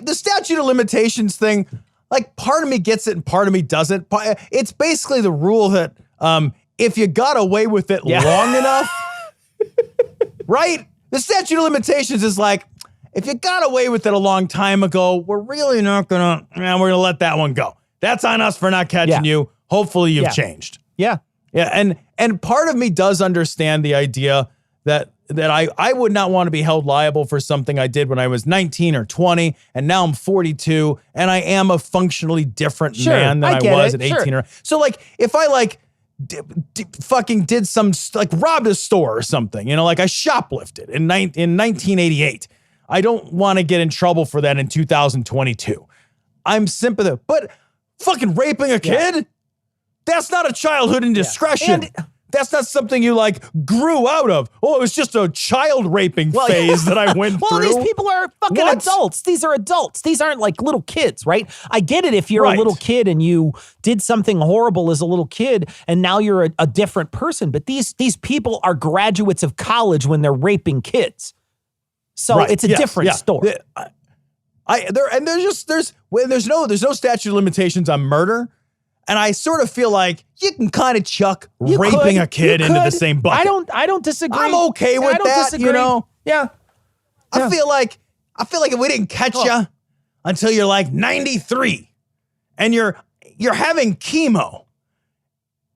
The statute of limitations thing, like, part of me gets it and part of me doesn't. It's basically the rule that if you got away with it long enough, right? The statute of limitations is like, if you got away with it a long time ago, we're really not we're going to let that one go. That's on us for not catching you. Hopefully you've changed. Yeah. Yeah. And part of me does understand the idea that I would not want to be held liable for something I did when I was 19 or 20, and now I'm 42, and I am a functionally different man than I was at 18. So, like, if I fucking did some, robbed a store or something, you know, like I shoplifted in 1988. I don't want to get in trouble for that in 2022. I'm sympathetic, but fucking raping a kid? That's not a childhood indiscretion. That's not something you like grew out of. Oh, it was just a child raping phase that I went through. Well, these people are fucking adults. These are adults. These aren't like little kids, right? I get it if you're a little kid and you did something horrible as a little kid and now you're a different person. But these people are graduates of college when they're raping kids. So it's a different story. There's no statute of limitations on murder. And I sort of feel like you can kind of chuck raping a kid into the same bucket. I don't disagree. I'm okay with that, disagree. you know? Yeah. I feel like if we didn't catch you until you're like 93 and you're having chemo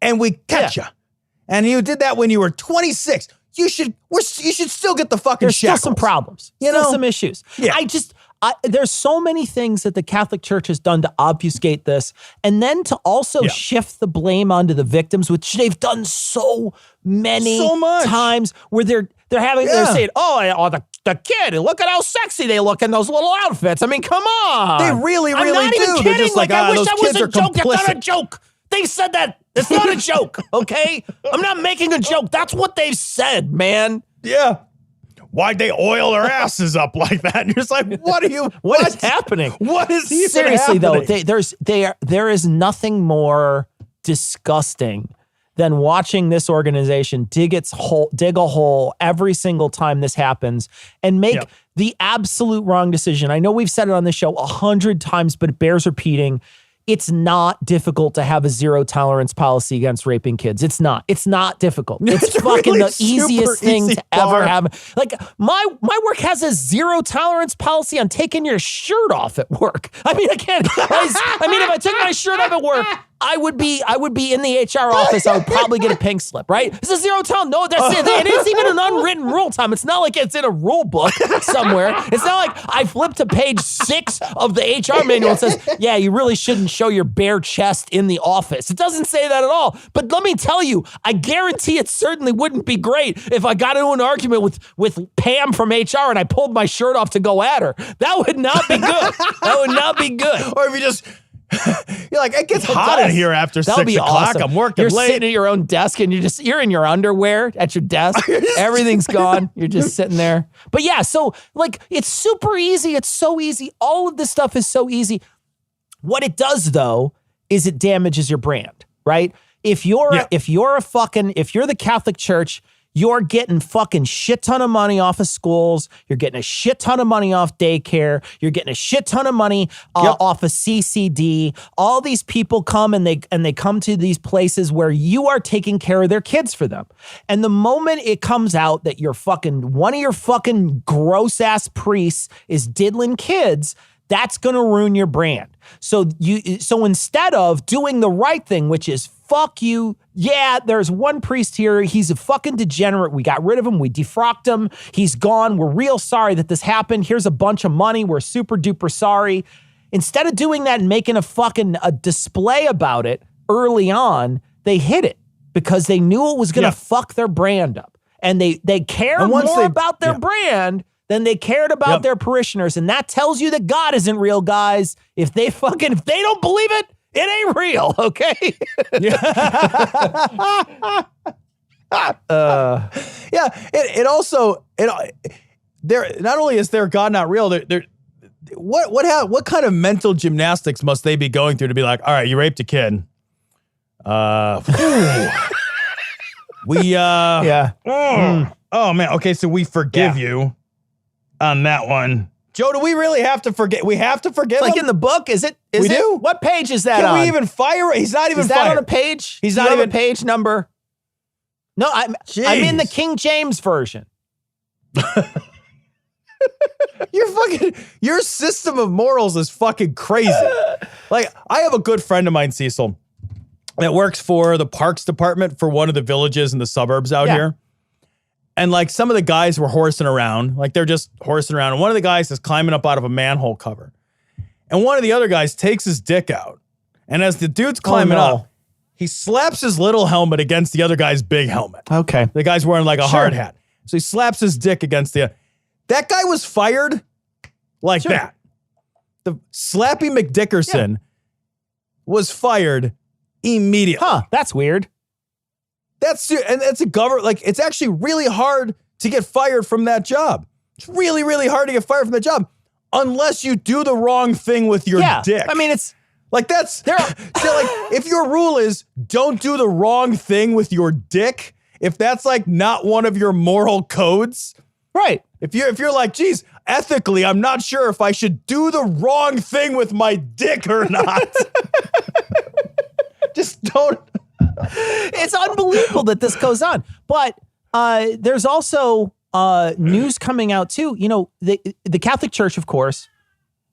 and we catch you and you did that when you were 26, you should still get the fucking There's shackles. Still some problems. Still some issues. Yeah. There's so many things that the Catholic Church has done to obfuscate this, and then to also shift the blame onto the victims, which they've done so many times, where they're saying, the kid, look at how sexy they look in those little outfits. I mean, come on. They really do. Even They're just like, I wish those that kids was a are joke. complicit. It's not a joke. They said that. It's not a joke, okay? I'm not making a joke. That's what they've said, man. Yeah. Why'd they oil their asses up like that? And you're just like, what is happening? What is even seriously happening? Though? There is nothing more disgusting than watching this organization dig a hole every single time this happens and make the absolute wrong decision. I know we've said it on this show 100 times, but it bears repeating. It's not difficult to have a zero tolerance policy against raping kids. It's not difficult. It's fucking really the easiest thing to ever have. Like my work has a zero tolerance policy on taking your shirt off at work. I mean, if I took my shirt off at work, I would be in the HR office. I would probably get a pink slip, right? It's a zero tolerance. No, it is even an unwritten rule, Tom. It's not like it's in a rule book somewhere. It's not like I flipped to page 6 of the HR manual and says, yeah, you really shouldn't show your bare chest in the office. It doesn't say that at all. But let me tell you, I guarantee it certainly wouldn't be great if I got into an argument with Pam from HR and I pulled my shirt off to go at her. That would not be good. That would not be good. Or if you just... You're like, it gets hot in here after 6 o'clock. Awesome. I'm working you're late. You're sitting at your own desk and you're in your underwear at your desk. Everything's gone. You're just sitting there. But yeah, so like it's super easy. It's so easy. All of this stuff is so easy. What it does though is it damages your brand, right? If you're the Catholic Church, you're getting fucking shit ton of money off of schools. You're getting a shit ton of money off daycare. You're getting a shit ton of money off of CCD. All these people come and they come to these places where you are taking care of their kids for them. And the moment it comes out that one of your fucking gross ass priests is diddling kids, that's going to ruin your brand. So instead of doing the right thing, which is fuck you. Yeah, there's one priest here. He's a fucking degenerate. We got rid of him. We defrocked him. He's gone. We're real sorry that this happened. Here's a bunch of money. We're super duper sorry. Instead of doing that and making a display about it early on, they hid it because they knew it was going to fuck their brand up. And they care more about their brand than they cared about their parishioners. And that tells you that God isn't real, guys. If they don't believe it, it ain't real, okay? It also not only is their God not real, what kind of mental gymnastics must they be going through to be like, all right, you raped a kid. Oh man, okay, so we forgive you on that one. Joe, do we really have to forget? We have to forgive him? Like in the book, is it? We do? What page is that on? Can we even fire? He's not even fired. Is that on a page? He's not even a page number. No, I'm in the King James version. Your system of morals is fucking crazy. Like, I have a good friend of mine, Cecil, that works for the parks department for one of the villages in the suburbs out here. And like some of the guys were horsing around, like they're just horsing around. And one of the guys is climbing up out of a manhole cover. And one of the other guys takes his dick out. And as the dude's climbing up, he slaps his little helmet against the other guy's big helmet. Okay. The guy's wearing like a hard hat. So he slaps his dick against that guy was fired like that. The Slappy McDickerson was fired immediately. Huh, that's weird. That's a government, like, it's actually really hard to get fired from that job. It's really, really hard to get fired from that job unless you do the wrong thing with your dick. I mean, it's like, that's, they're like, if your rule is don't do the wrong thing with your dick, if that's like not one of your moral codes, right. If you're like, geez, ethically, I'm not sure if I should do the wrong thing with my dick or not. Just don't. It's unbelievable that this goes on. But there's also news coming out too. You know, the Catholic Church, of course,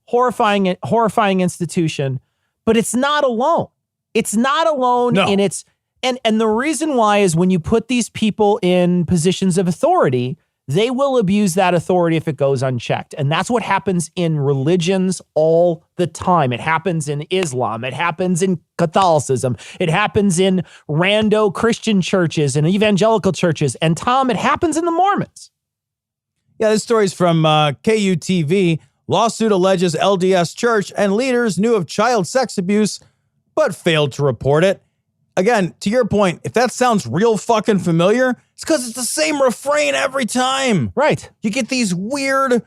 horrifying institution, but it's not alone. It's not alone in its, and the reason why is when you put these people in positions of authority, they will abuse that authority if it goes unchecked. And that's what happens in religions all the time. It happens in Islam. It happens in Catholicism. It happens in rando Christian churches and evangelical churches. And Tom, it happens in the Mormons. Yeah, this story's from KUTV. Lawsuit alleges LDS church and leaders knew of child sex abuse, but failed to report it. Again, to your point, if that sounds real fucking familiar, it's because it's the same refrain every time. Right. You get these weird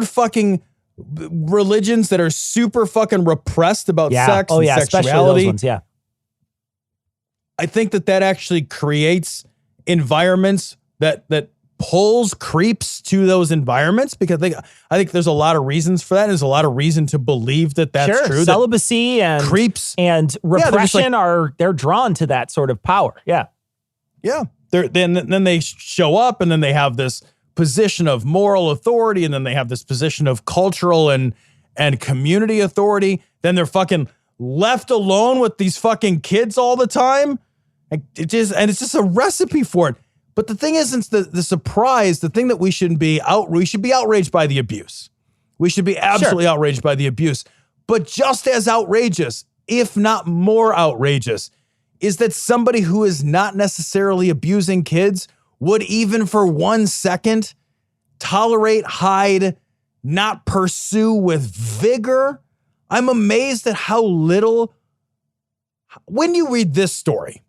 fucking religions that are super fucking repressed about sex and sexuality. Especially those ones, yeah. I think that actually creates environments that pulls creeps to those environments, because I think there's a lot of reasons for that. There's a lot of reason to believe that that's true. Celibacy and creeps and repression they're drawn to that sort of power. Yeah. Yeah. Then they show up, and then they have this position of moral authority, and then they have this position of cultural and community authority. Then they're fucking left alone with these fucking kids all the time. It's just a recipe for it. But the thing isn't the surprise, the thing that we should be outraged by the abuse. We should be absolutely outraged by the abuse. But just as outrageous, if not more outrageous, is that somebody who is not necessarily abusing kids would even for 1 second tolerate, hide, not pursue with vigor. I'm amazed at how little. When you read this story,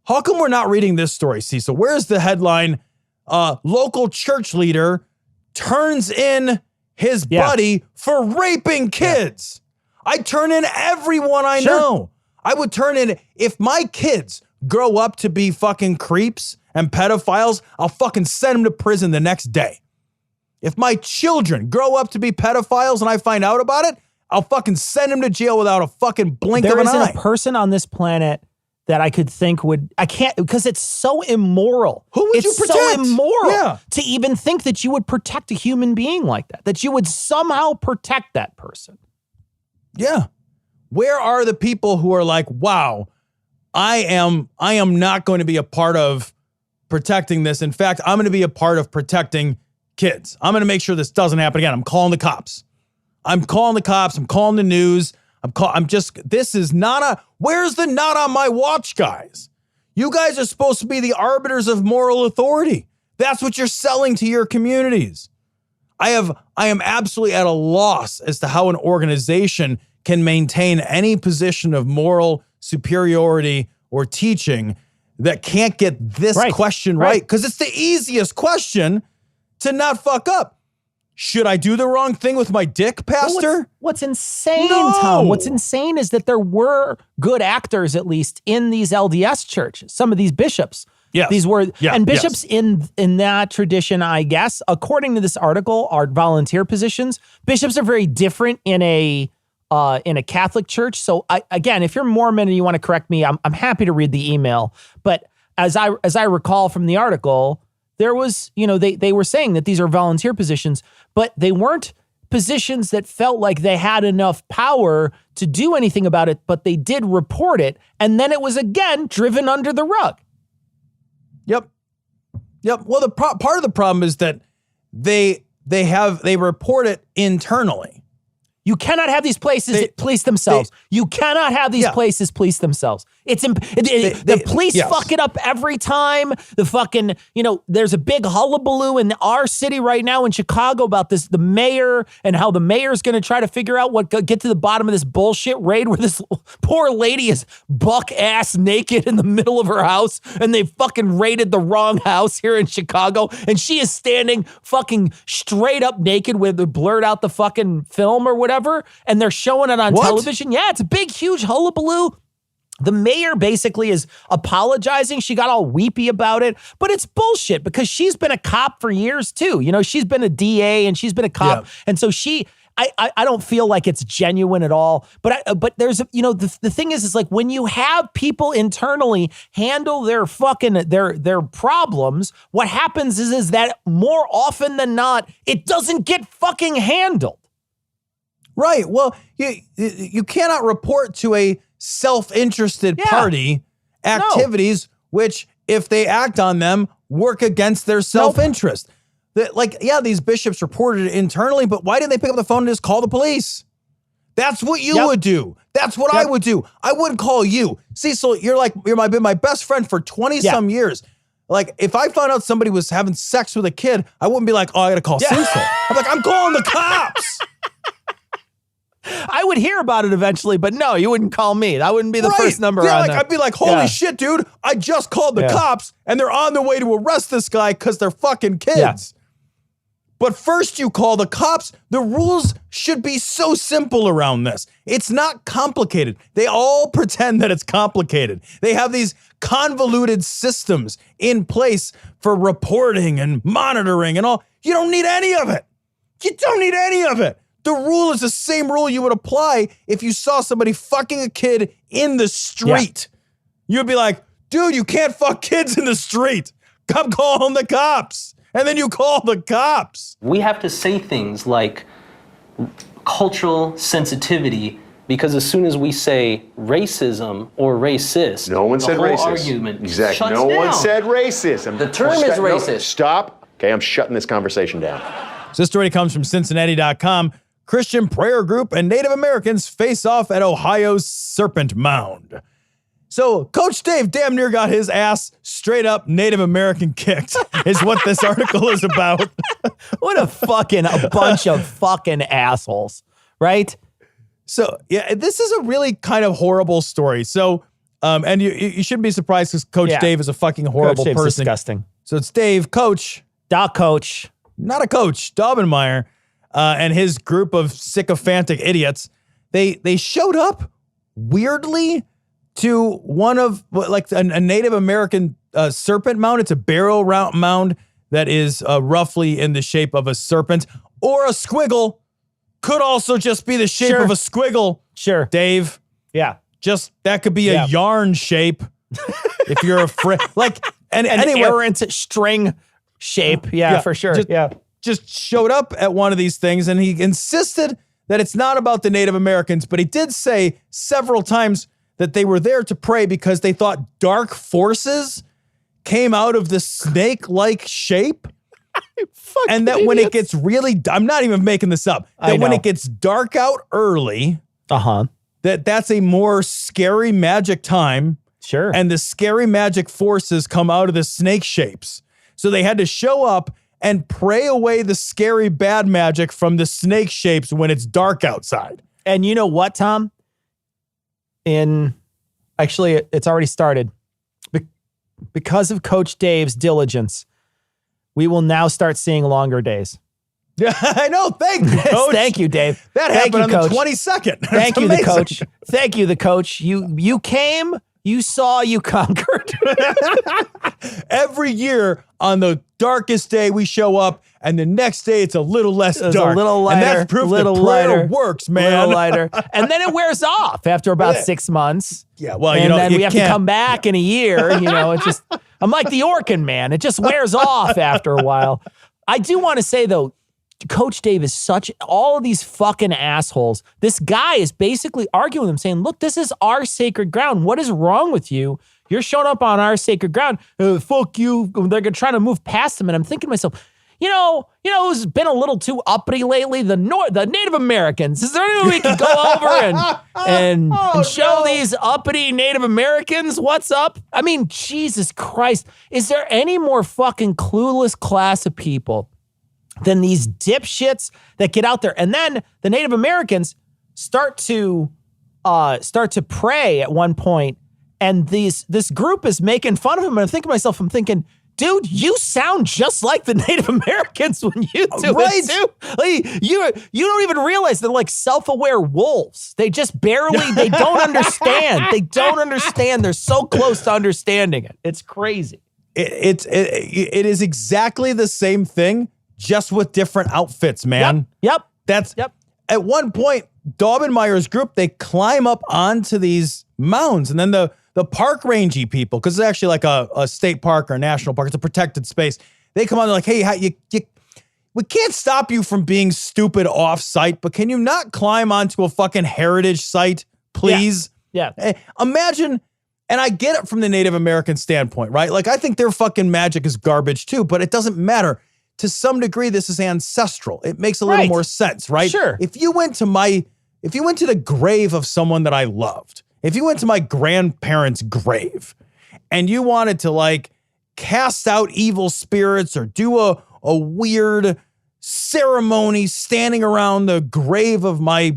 how come we're not reading this story, Cecil? Where's the headline? Local church leader turns in his buddy for raping kids. I turn in everyone I know. I would turn in, if my kids grow up to be fucking creeps and pedophiles, I'll fucking send them to prison the next day. If my children grow up to be pedophiles and I find out about it, I'll fucking send them to jail without a fucking blink of an eye. There isn't a person on this planet that I could think I can't, because it's so immoral. Who would you protect? It's so immoral to even think that you would protect a human being like that you would somehow protect that person. Yeah. Where are the people who are like, wow, I am not going to be a part of protecting this. In fact, I'm going to be a part of protecting kids. I'm going to make sure this doesn't happen again. I'm calling the cops. I'm calling the news. This is where's the not on my watch, guys? You guys are supposed to be the arbiters of moral authority. That's what you're selling to your communities. I am absolutely at a loss as to how an organization can maintain any position of moral superiority or teaching that can't get this question right. Because it's the easiest question to not fuck up. Should I do the wrong thing with my dick, Pastor? What's insane, Tom, what's insane is that there were good actors, at least, in these LDS churches. Some of these bishops. Yes. These were, and bishops in that tradition, I guess, according to this article, are volunteer positions. Bishops are very different in a Catholic church. So again, if you're Mormon and you want to correct me, I'm happy to read the email. But as I recall from the article, there was, they were saying that these are volunteer positions, but they weren't positions that felt like they had enough power to do anything about it, but they did report it. And then it was again driven under the rug. Yep. Well, the part of the problem is that they report it internally. You cannot have these places police themselves. You cannot have these places police themselves. The police fuck it up every time. The fucking, there's a big hullabaloo in our city right now in Chicago about this, the mayor, and how the mayor's going to try to figure out get to the bottom of this bullshit raid where this poor lady is buck ass naked in the middle of her house, and they fucking raided the wrong house here in Chicago, and she is standing fucking straight up naked with blurred out the fucking film or whatever, and they're showing it on television. Yeah, it's a big, huge hullabaloo. The mayor basically is apologizing. She got all weepy about it, but it's bullshit because she's been a cop for years too. She's been a DA and she's been a cop. Yeah. And so I don't feel like it's genuine at all. But there's, the thing is like when you have people internally handle their fucking, their problems, what happens is that more often than not, it doesn't get fucking handled. Right. Well, you cannot report to a self-interested party activities, which, if they act on them, work against their self-interest. These bishops reported it internally, but why didn't they pick up the phone and just call the police? That's what you would do. That's what I would do. I wouldn't call you. Cecil, you're my best friend for 20 some years. Like, if I found out somebody was having sex with a kid, I wouldn't be like, oh, I gotta call Cecil. I'm like, I'm calling the cops. I would hear about it eventually, but no, you wouldn't call me. That wouldn't be the first number on I'd be like, holy shit, dude, I just called the cops and they're on their way to arrest this guy because they're fucking kids. Yeah. But first you call the cops. The rules should be so simple around this. It's not complicated. They all pretend that it's complicated. They have these convoluted systems in place for reporting and monitoring and all. You don't need any of it. You don't need any of it. The rule is the same rule you would apply if you saw somebody fucking a kid in the street. Yeah. You'd be like, dude, you can't fuck kids in the street. Come call the cops. And then you call the cops. We have to say things like cultural sensitivity, because as soon as we say racism or racist, no one said racist. Argument exactly. No one said racism. The term is racist. No, stop. Okay, I'm shutting this conversation down. So this story comes from Cincinnati.com. Christian prayer group and Native Americans face off at Ohio's Serpent Mound. So Coach Dave damn near got his ass straight up Native American kicked is what this article is about. What a bunch of fucking assholes, right? So yeah, this is a really kind of horrible story. So, and you shouldn't be surprised because Coach Dave is a fucking horrible person. Disgusting. So it's Dave, Coach. Coach. Not a coach, Daubenmeier. And his group of sycophantic idiots, they showed up weirdly to one of a Native American serpent mound. It's a burial mound that is roughly in the shape of a serpent or a squiggle. Could also just be the shape of a squiggle. Sure. Dave. Yeah. Just that could be a yarn shape if you're afraid. An errant string shape. Yeah, for sure. Just showed up at one of these things and he insisted that it's not about the Native Americans, but he did say several times that they were there to pray because they thought dark forces came out of the snake-like shape. And that when it gets really, I'm not even making this up, that when it gets dark out early, that's a more scary magic time. Sure. And the scary magic forces come out of the snake shapes. So they had to show up and pray away the scary bad magic from the snake shapes when it's dark outside. And you know what, Tom? Actually, it's already started. Because of Coach Dave's diligence, we will now start seeing longer days. Yeah, I know. Thank you, Coach. Thank you, Dave. That happened on the 22nd. Thank you, the coach. Thank you, the coach. You came, you saw, you conquered. Every year on the darkest day, we show up, and the next day it's a little less dark. A little lighter. And that's proof that prayer works, man. A little lighter. And then it wears off after about 6 months. Yeah, well, and then we have to come back in a year. It's just, I'm like the Orkin man. It just wears off after a while. I do want to say, though, Coach Dave is all of these fucking assholes. This guy is basically arguing with them, saying, look, this is our sacred ground. What is wrong with you? You're showing up on our sacred ground. Fuck you. They're trying to move past him. And I'm thinking to myself, you know who's been a little too uppity lately? The Native Americans. Is there anyone we can go over and show these uppity Native Americans what's up? I mean, Jesus Christ. Is there any more fucking clueless class of people than these dipshits that get out there? And then the Native Americans start to pray at one point, and this group is making fun of him. And I think to myself, I'm thinking, dude, you sound just like the Native Americans when you do it too. Like, you don't even realize they're like self-aware wolves. They just they don't understand. They don't understand. They're so close to understanding it. It's crazy. It is exactly the same thing, just with different outfits, man. Yep. At one point, Daubenmeyer's group, they climb up onto these mounds, and then the park rangey people, because it's actually like a state park or a national park, it's a protected space. They come on, they're like, hey, we can't stop you from being stupid off-site, but can you not climb onto a fucking heritage site, please? Yeah. Imagine, and I get it from the Native American standpoint, right? Like, I think their fucking magic is garbage too, but it doesn't matter. To some degree, this is ancestral. It makes a little more sense, right? Sure. If you went to the grave of someone that I loved, if you went to my grandparents' grave and you wanted to like cast out evil spirits or do a weird ceremony standing around the grave of my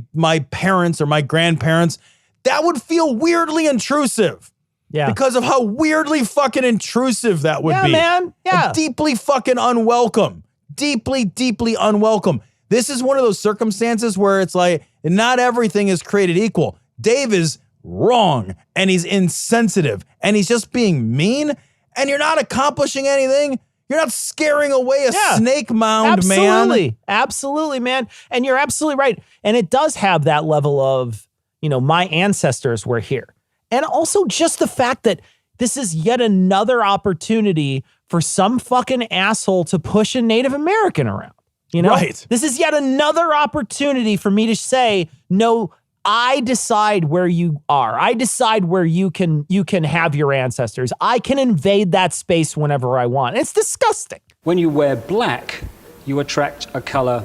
parents or my grandparents, that would feel weirdly intrusive. Yeah. Because of how weirdly fucking intrusive that would be. Yeah, man. Yeah. And deeply fucking unwelcome. Deeply, deeply unwelcome. This is one of those circumstances where it's like, not everything is created equal. Dave is wrong, and he's insensitive, and he's just being mean, and you're not accomplishing anything. You're not scaring away a snake mound, man. Absolutely, man. And you're absolutely right. And it does have that level of, my ancestors were here. And also just the fact that this is yet another opportunity for some fucking asshole to push a Native American around. Right. This is yet another opportunity for me to say, no, I decide where you are. I decide where you can have your ancestors. I can invade that space whenever I want. It's disgusting. When you wear black, you attract a color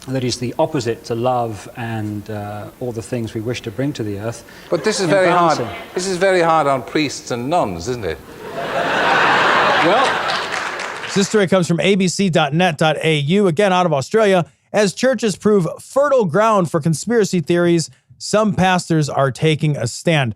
that is the opposite to love and all the things we wish to bring to the earth. But this is very hard. This is very hard on priests and nuns, isn't it? Well, this story comes from abc.net.au, again out of Australia. As churches prove fertile ground for conspiracy theories, some pastors are taking a stand.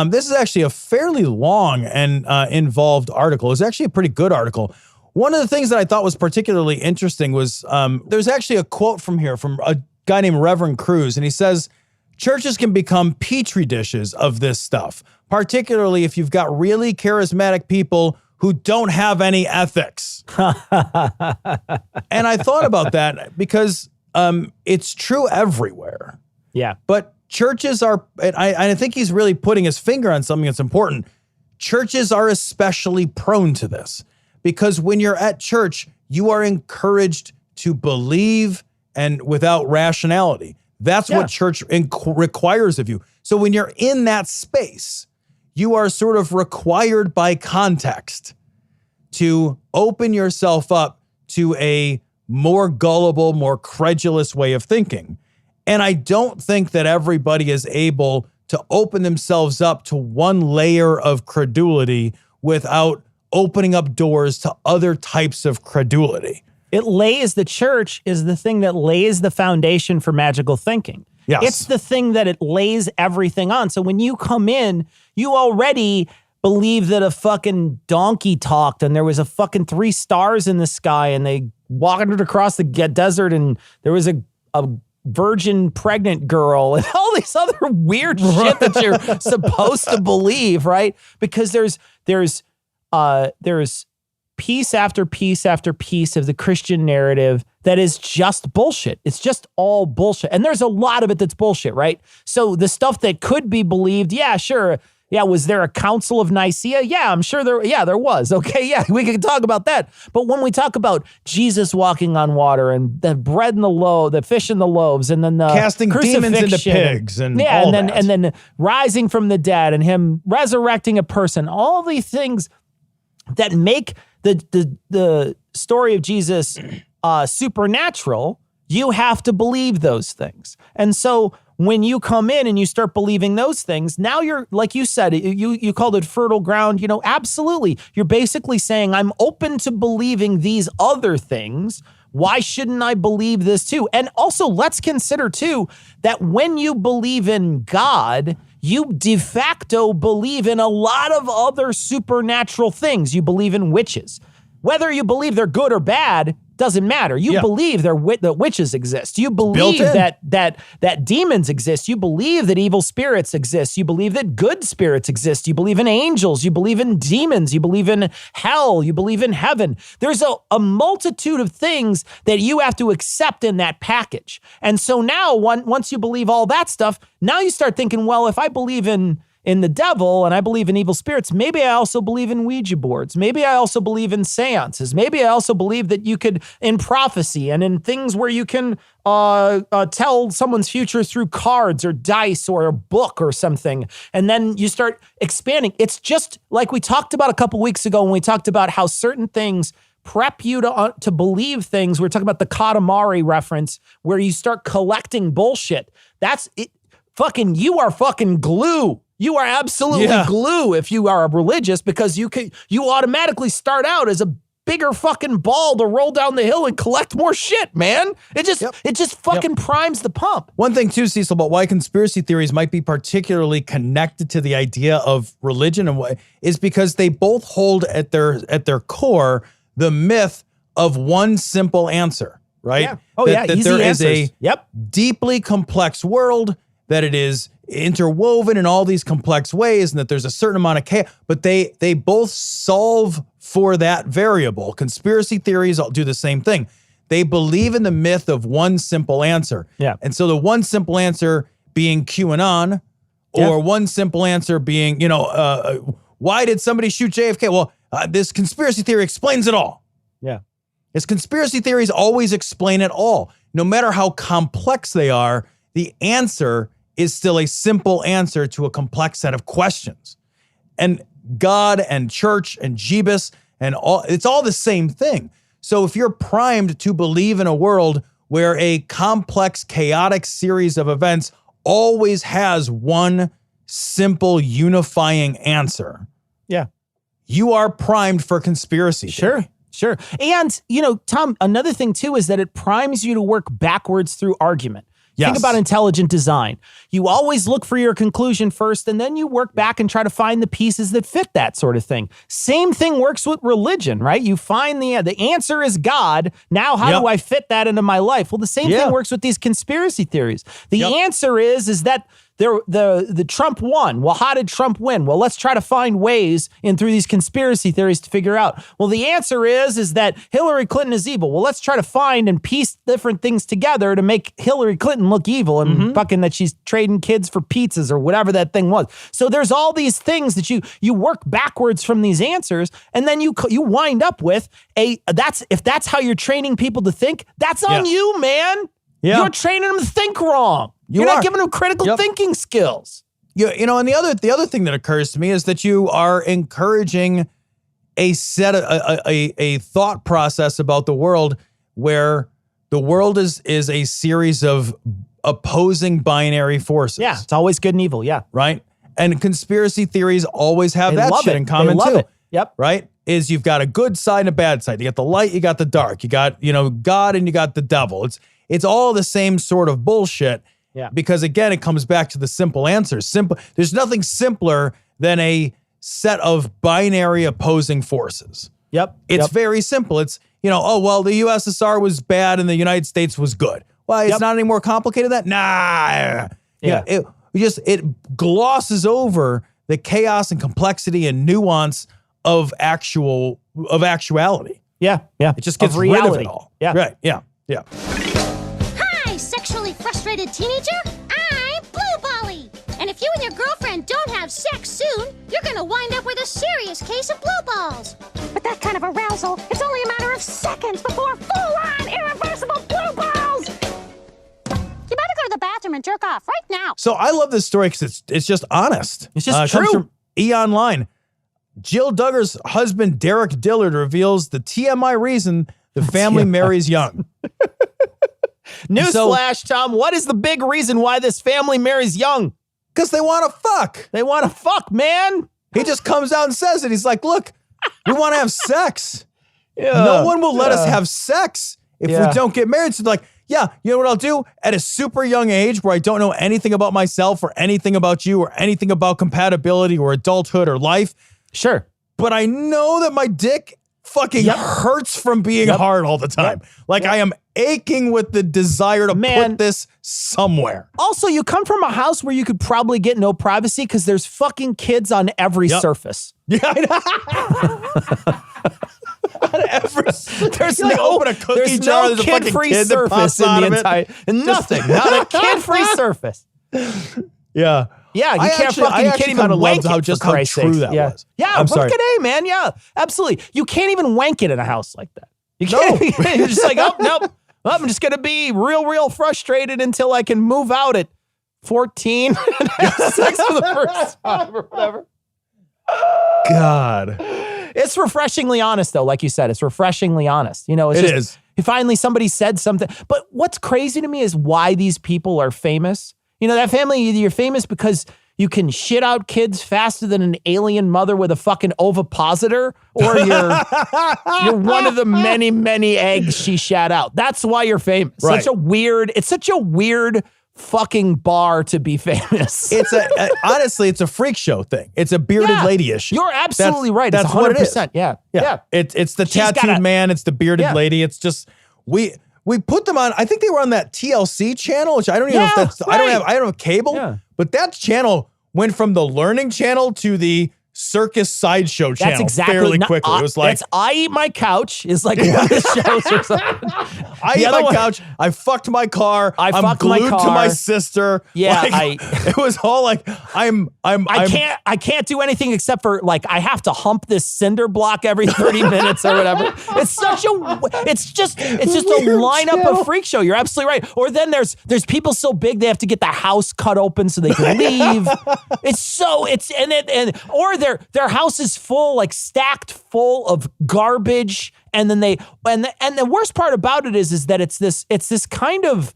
This is actually a fairly long and involved article. It's actually a pretty good article. One of the things that I thought was particularly interesting was there's actually a quote from a guy named Reverend Cruz, and he says, churches can become petri dishes of this stuff, particularly if you've got really charismatic people who don't have any ethics. And I thought about that because it's true everywhere. Yeah. But churches are, and I think he's really putting his finger on something that's important. Churches are especially prone to this. Because when you're at church, you are encouraged to believe and without rationality. That's what church requires of you. So when you're in that space, you are sort of required by context to open yourself up to a more gullible, more credulous way of thinking. And I don't think that everybody is able to open themselves up to one layer of credulity without opening up doors to other types of credulity. The church is the thing that lays the foundation for magical thinking. Yes. It's the thing that it lays everything on. So when you come in, you already believe that a fucking donkey talked and there was a fucking 3 stars in the sky and they walked across the desert and there was a virgin pregnant girl and all these other weird shit that you're supposed to believe, right? Because there's piece after piece after piece of the Christian narrative that is just bullshit. It's just all bullshit. And there's a lot of it that's bullshit, right? So the stuff that could be believed, yeah, sure. Yeah, was there a Council of Nicaea? Yeah, I'm sure there was. Okay, yeah, we can talk about that. But when we talk about Jesus walking on water and the bread and the fish and the loaves, and then the casting demons into pigs and all that. And then rising from the dead and him resurrecting a person, all these things that make the story of Jesus supernatural, you have to believe those things. And so when you come in and you start believing those things, now you're, like you said, you called it fertile ground. You know, absolutely. You're basically saying, I'm open to believing these other things. Why shouldn't I believe this too? And also, let's consider too that when you believe in God, you de facto believe in a lot of other supernatural things. You believe in witches. Whether you believe they're good or bad doesn't matter. You believe that witches exist. You believe that demons exist. You believe that evil spirits exist. You believe that good spirits exist. You believe in angels. You believe in demons. You believe in hell. You believe in heaven. There's a multitude of things that you have to accept in that package. And so now, once you believe all that stuff, now you start thinking, well, if I believe in the devil and I believe in evil spirits, maybe I also believe in Ouija boards. Maybe I also believe in seances. Maybe I also believe that you could, in prophecy and in things where you can tell someone's future through cards or dice or a book or something. And then you start expanding. It's just like we talked about a couple weeks ago when we talked about how certain things prep you to believe things. We're talking about the Katamari reference where you start collecting bullshit. That's it. You are fucking glue. You are absolutely glue if you are religious, because you automatically start out as a bigger fucking ball to roll down the hill and collect more shit, man. It just fucking primes the pump. One thing too, Cecil, about why conspiracy theories might be particularly connected to the idea of religion and what is because they both hold at their core the myth of one simple answer, right? Yeah. Oh, that easy there answers. Is a deeply complex world, that it is interwoven in all these complex ways, and that there's a certain amount of chaos, but they both solve for that variable. Conspiracy theories all do the same thing. They believe in the myth of one simple answer. Yeah. And so the one simple answer being QAnon, or one simple answer being, why did somebody shoot JFK? Well, this conspiracy theory explains it all. Yeah. It's conspiracy theories always explain it all. No matter how complex they are, the answer is still a simple answer to a complex set of questions. And God and church and Jeebus and all, it's all the same thing. So if you're primed to believe in a world where a complex, chaotic series of events always has one simple, unifying answer, you are primed for conspiracy theory. Sure. And, Tom, another thing too is that it primes you to work backwards through argument. Think about intelligent design. You always look for your conclusion first, and then you work back and try to find the pieces that fit that sort of thing. Same thing works with religion, right? You find the answer is God. Now, how do I fit that into my life? Well, the same thing works with these conspiracy theories. The answer is that the Trump won. Well, how did Trump win? Well, let's try to find ways through these conspiracy theories to figure out. Well, the answer is that Hillary Clinton is evil. Well, let's try to find and piece different things together to make Hillary Clinton look evil and fucking that she's trading kids for pizzas or whatever that thing was. So there's all these things that you work backwards from these answers, and then you wind up with if that's how you're training people to think, that's on you, man. Yeah. You're training them to think wrong. You're not giving them critical thinking skills. And the other thing that occurs to me is that you are encouraging a thought process about the world where the world is a series of opposing binary forces. Yeah, it's always good and evil. Yeah, right. And conspiracy theories always have that shit in common too. Yep. Right. Is you've got a good side and a bad side. You got the light, you got the dark. You got God and you got the devil. It's all the same sort of bullshit. Yeah. Because again, it comes back to the simple answers. There's nothing simpler than a set of binary opposing forces. Yep. It's very simple. It's, the USSR was bad and the United States was good. Well, it's not any more complicated than that. Nah. Yeah. It glosses over the chaos and complexity and nuance of actuality. Yeah. Yeah. It just gets rid of it all. Yeah. Right. Yeah. Yeah. Sexually frustrated teenager, I'm Blue Bolly. And if you and your girlfriend don't have sex soon, you're gonna wind up with a serious case of blue balls. But that kind of arousal, it's only a matter of seconds before full-on irreversible blue balls. You better go to the bathroom and jerk off right now. So I love this story because it's just honest. It's just It true. comes from E! Online. Jill Duggar's husband, Derick Dillard, reveals the TMI reason the family marries young. Newsflash, Tom. What is the big reason why this family marries young? Because they want to fuck. They want to fuck, man. He just comes out and says it. He's like, look, we want to have sex. No one will let us have sex if we don't get married. So like, yeah, you know what I'll do? At a super young age where I don't know anything about myself or anything about you or anything about compatibility or adulthood or life. Sure. But I know that my dick fucking hurts from being hard all the time. Like I am aching with the desire to put this somewhere. Also, you come from a house where you could probably get no privacy because there's fucking kids on every surface. Yeah, I know. There's no open a cookie jar. There's a kid-free kid surface in the entire nothing. Not a kid-free surface. Yeah. Yeah, you can't even wank it, just for how Christ's true sakes. that was. Yeah, I'm sorry. fucking A, man. Yeah, absolutely. You can't even wank it in a house like that. You can't. You're just like, oh, nope. I'm just going to be real frustrated until I can move out at 14 and have sex for the first time or whatever. God. It's refreshingly honest, though. Like you said, it's refreshingly honest. You know, it's It is. Finally, somebody said something. But what's crazy to me is why these people are famous. You know, that family, either you're famous because you can shit out kids faster than an alien mother with a fucking ovipositor, or you're one of the many eggs she shat out. That's why you're famous. Right. It's such a weird fucking bar to be famous. It's honestly, it's a freak show thing. It's a bearded lady issue. You're absolutely right. That's It's 100%. what it is. Yeah. It's the tattooed man. It's the bearded lady. It's just we put them on. I think they were on that TLC channel, which I don't even know if that's. Right. I don't have cable, but that channel went from the Learning Channel to the Circus Sideshow channel. That's exactly fairly quickly. It was like I Eat My Couch is like one of the shows or something. I eat my couch. I fucked my car. I'm fucked my glued car. to my sister. Yeah, it was all like I can't do anything except for like I have to hump this cinder block every 30 minutes or whatever. It's just a lineup of freak show. You're absolutely right. Or then there's people so big they have to get the house cut open so they can leave. Their house is full, like stacked full of garbage. And then the worst part about it is that it's this kind of,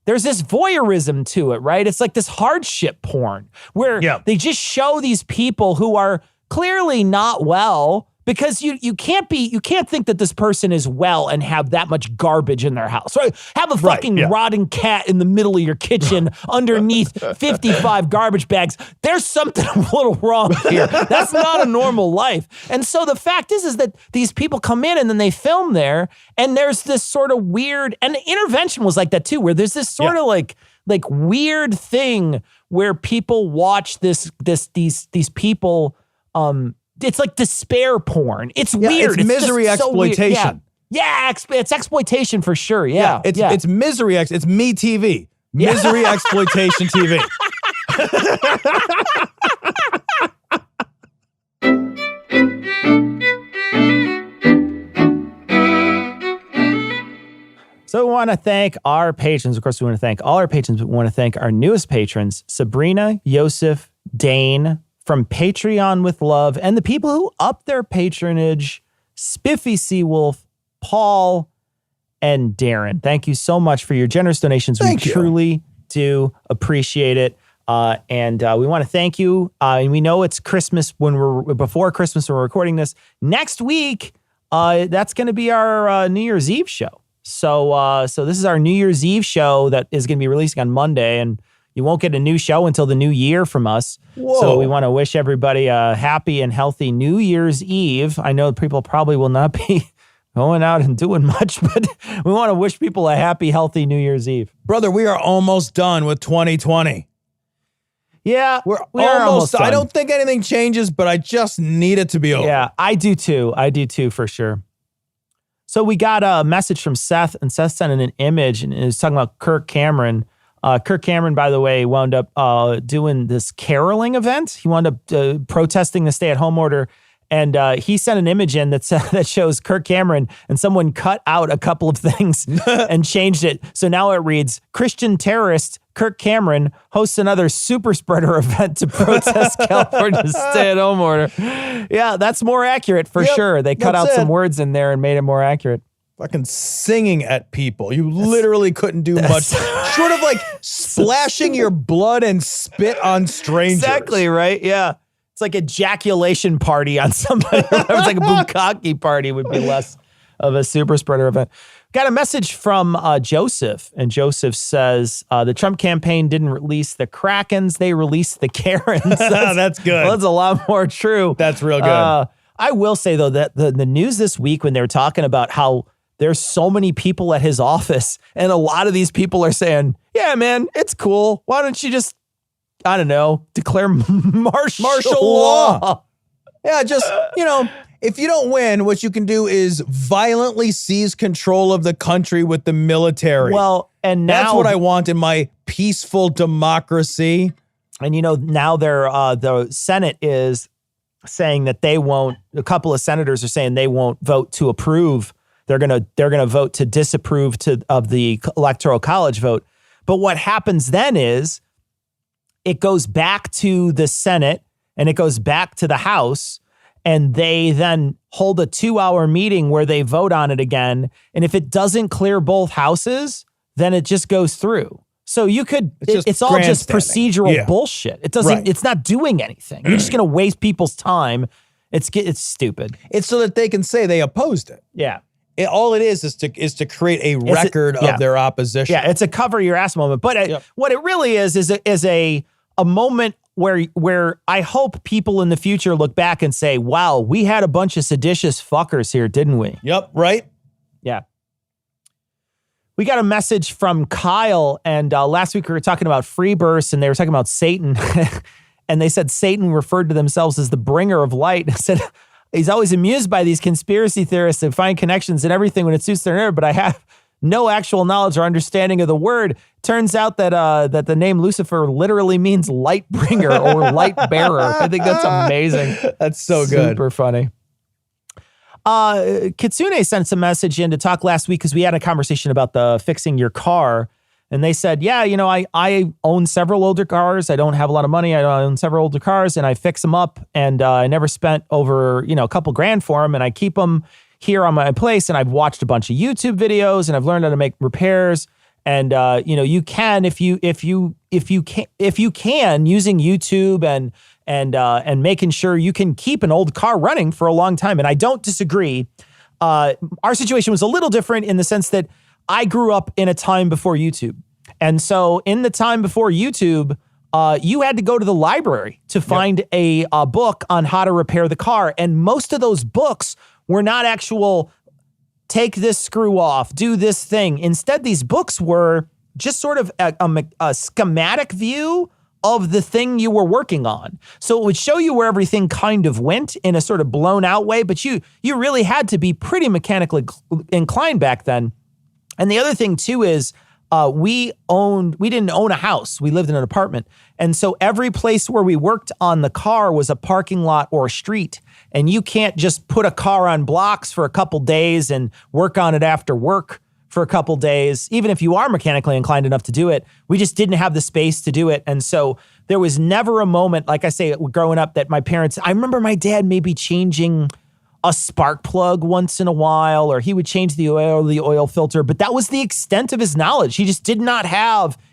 there's this voyeurism to it, right? It's like this hardship porn where they just show these people who are clearly not well, because you can't think that this person is well and have that much garbage in their house, right? Have a fucking rotting cat in the middle of your kitchen underneath 55 garbage bags. There's something a little wrong here. That's not a normal life. And so the fact is that these people come in and then they film there, and there's this sort of weird, and Intervention was like that too, where there's this sort of like weird thing where people watch these people, it's like despair porn. It's weird. It's misery exploitation. So yeah, it's exploitation for sure. Yeah. It's misery. It's METV. Misery exploitation TV. So we want to thank our patrons. Of course, we want to thank all our patrons, but we want to thank our newest patrons, Sabrina, Yosef, Dane, from Patreon with Love, and the people who upped their patronage, Spiffy Seawolf, Paul, and Darren. Thank you so much for your generous donations. We truly do appreciate it. And we want to thank you. And we know it's Christmas before Christmas when we're recording this. Next week, that's going to be our New Year's Eve show. So this is our New Year's Eve show that is going to be releasing on Monday, and you won't get a new show until the new year from us. Whoa. So we want to wish everybody a happy and healthy New Year's Eve. I know people probably will not be going out and doing much, but we want to wish people a happy, healthy New Year's Eve. Brother, we are almost done with 2020. Yeah, we're almost done. I don't think anything changes, but I just need it to be over. Yeah, I do too, for sure. So we got a message from Seth, and Seth sent in an image, and it was talking about Kirk Cameron. Kirk Cameron, by the way, wound up doing this caroling event. He wound up protesting the stay-at-home order And he sent an image in that shows Kirk Cameron, and someone cut out a couple of things and changed it. So now it reads, Christian terrorist Kirk Cameron hosts another super spreader event to protest California's stay-at-home order. Yeah, that's more accurate for sure. They cut out some words in there and made it more accurate. Fucking singing at people. You literally couldn't do much short of like splashing your blood and spit on strangers. Exactly, right? Yeah. It's like ejaculation party on somebody. It's like a bukkake party would be less of a super spreader event. Got a message from Joseph, and Joseph says the Trump campaign didn't release the Krakens, they released the Karens. That's good. Well, that's a lot more true. That's real good. I will say, though, that the news this week when they were talking about how there's so many people at his office, and a lot of these people are saying, yeah, man, it's cool. Why don't you just, I don't know, declare martial law? Yeah, just, if you don't win, what you can do is violently seize control of the country with the military. Well, and now that's what I want in my peaceful democracy. And now the Senate is saying that they won't. A couple of senators are saying they won't vote to approve. They're gonna vote to disapprove of the Electoral College vote. But what happens then is it goes back to the Senate and it goes back to the House, and they then hold a 2-hour meeting where they vote on it again. And if it doesn't clear both houses, then it just goes through. So you could, it's all just procedural bullshit. It doesn't, It's not doing anything. You're just going to waste people's time. It's stupid. It's so that they can say they opposed it. Yeah. All it is to create a record of their opposition. Yeah, it's a cover your ass moment. But what it really is a moment where I hope people in the future look back and say, wow, we had a bunch of seditious fuckers here, didn't we? Yep, right? Yeah. We got a message from Kyle, and last week we were talking about free bursts, and they were talking about Satan. And they said Satan referred to themselves as the bringer of light. Said he's always amused by these conspiracy theorists and find connections and everything when it suits their nerve, but I have no actual knowledge or understanding of the word. Turns out that the name Lucifer literally means light bringer or light bearer. I think that's amazing. That's so good. Super funny. Kitsune sent some message in to talk last week because we had a conversation about the fixing your car. And they said, yeah, I own several older cars. I don't have a lot of money. I own several older cars, and I fix them up. And I never spent over, a couple grand for them. And I keep them here on my place. And I've watched a bunch of YouTube videos, and I've learned how to make repairs. And you can if you can using YouTube and making sure you can keep an old car running for a long time. And I don't disagree. Our situation was a little different in the sense that I grew up in a time before YouTube. And so in the time before YouTube, you had to go to the library to find a book on how to repair the car. And most of those books were not actual, take this screw off, do this thing. Instead, these books were just sort of a schematic view of the thing you were working on. So it would show you where everything kind of went in a sort of blown out way, but you really had to be pretty mechanically inclined back then. And the other thing too is we didn't own a house. We lived in an apartment. And so every place where we worked on the car was a parking lot or a street. And you can't just put a car on blocks for a couple days and work on it after work for a couple days. Even if you are mechanically inclined enough to do it, we just didn't have the space to do it. And so there was never a moment, like I say, growing up that I remember my dad maybe changing a spark plug once in a while, or he would change the oil filter, but that was the extent of his knowledge. He just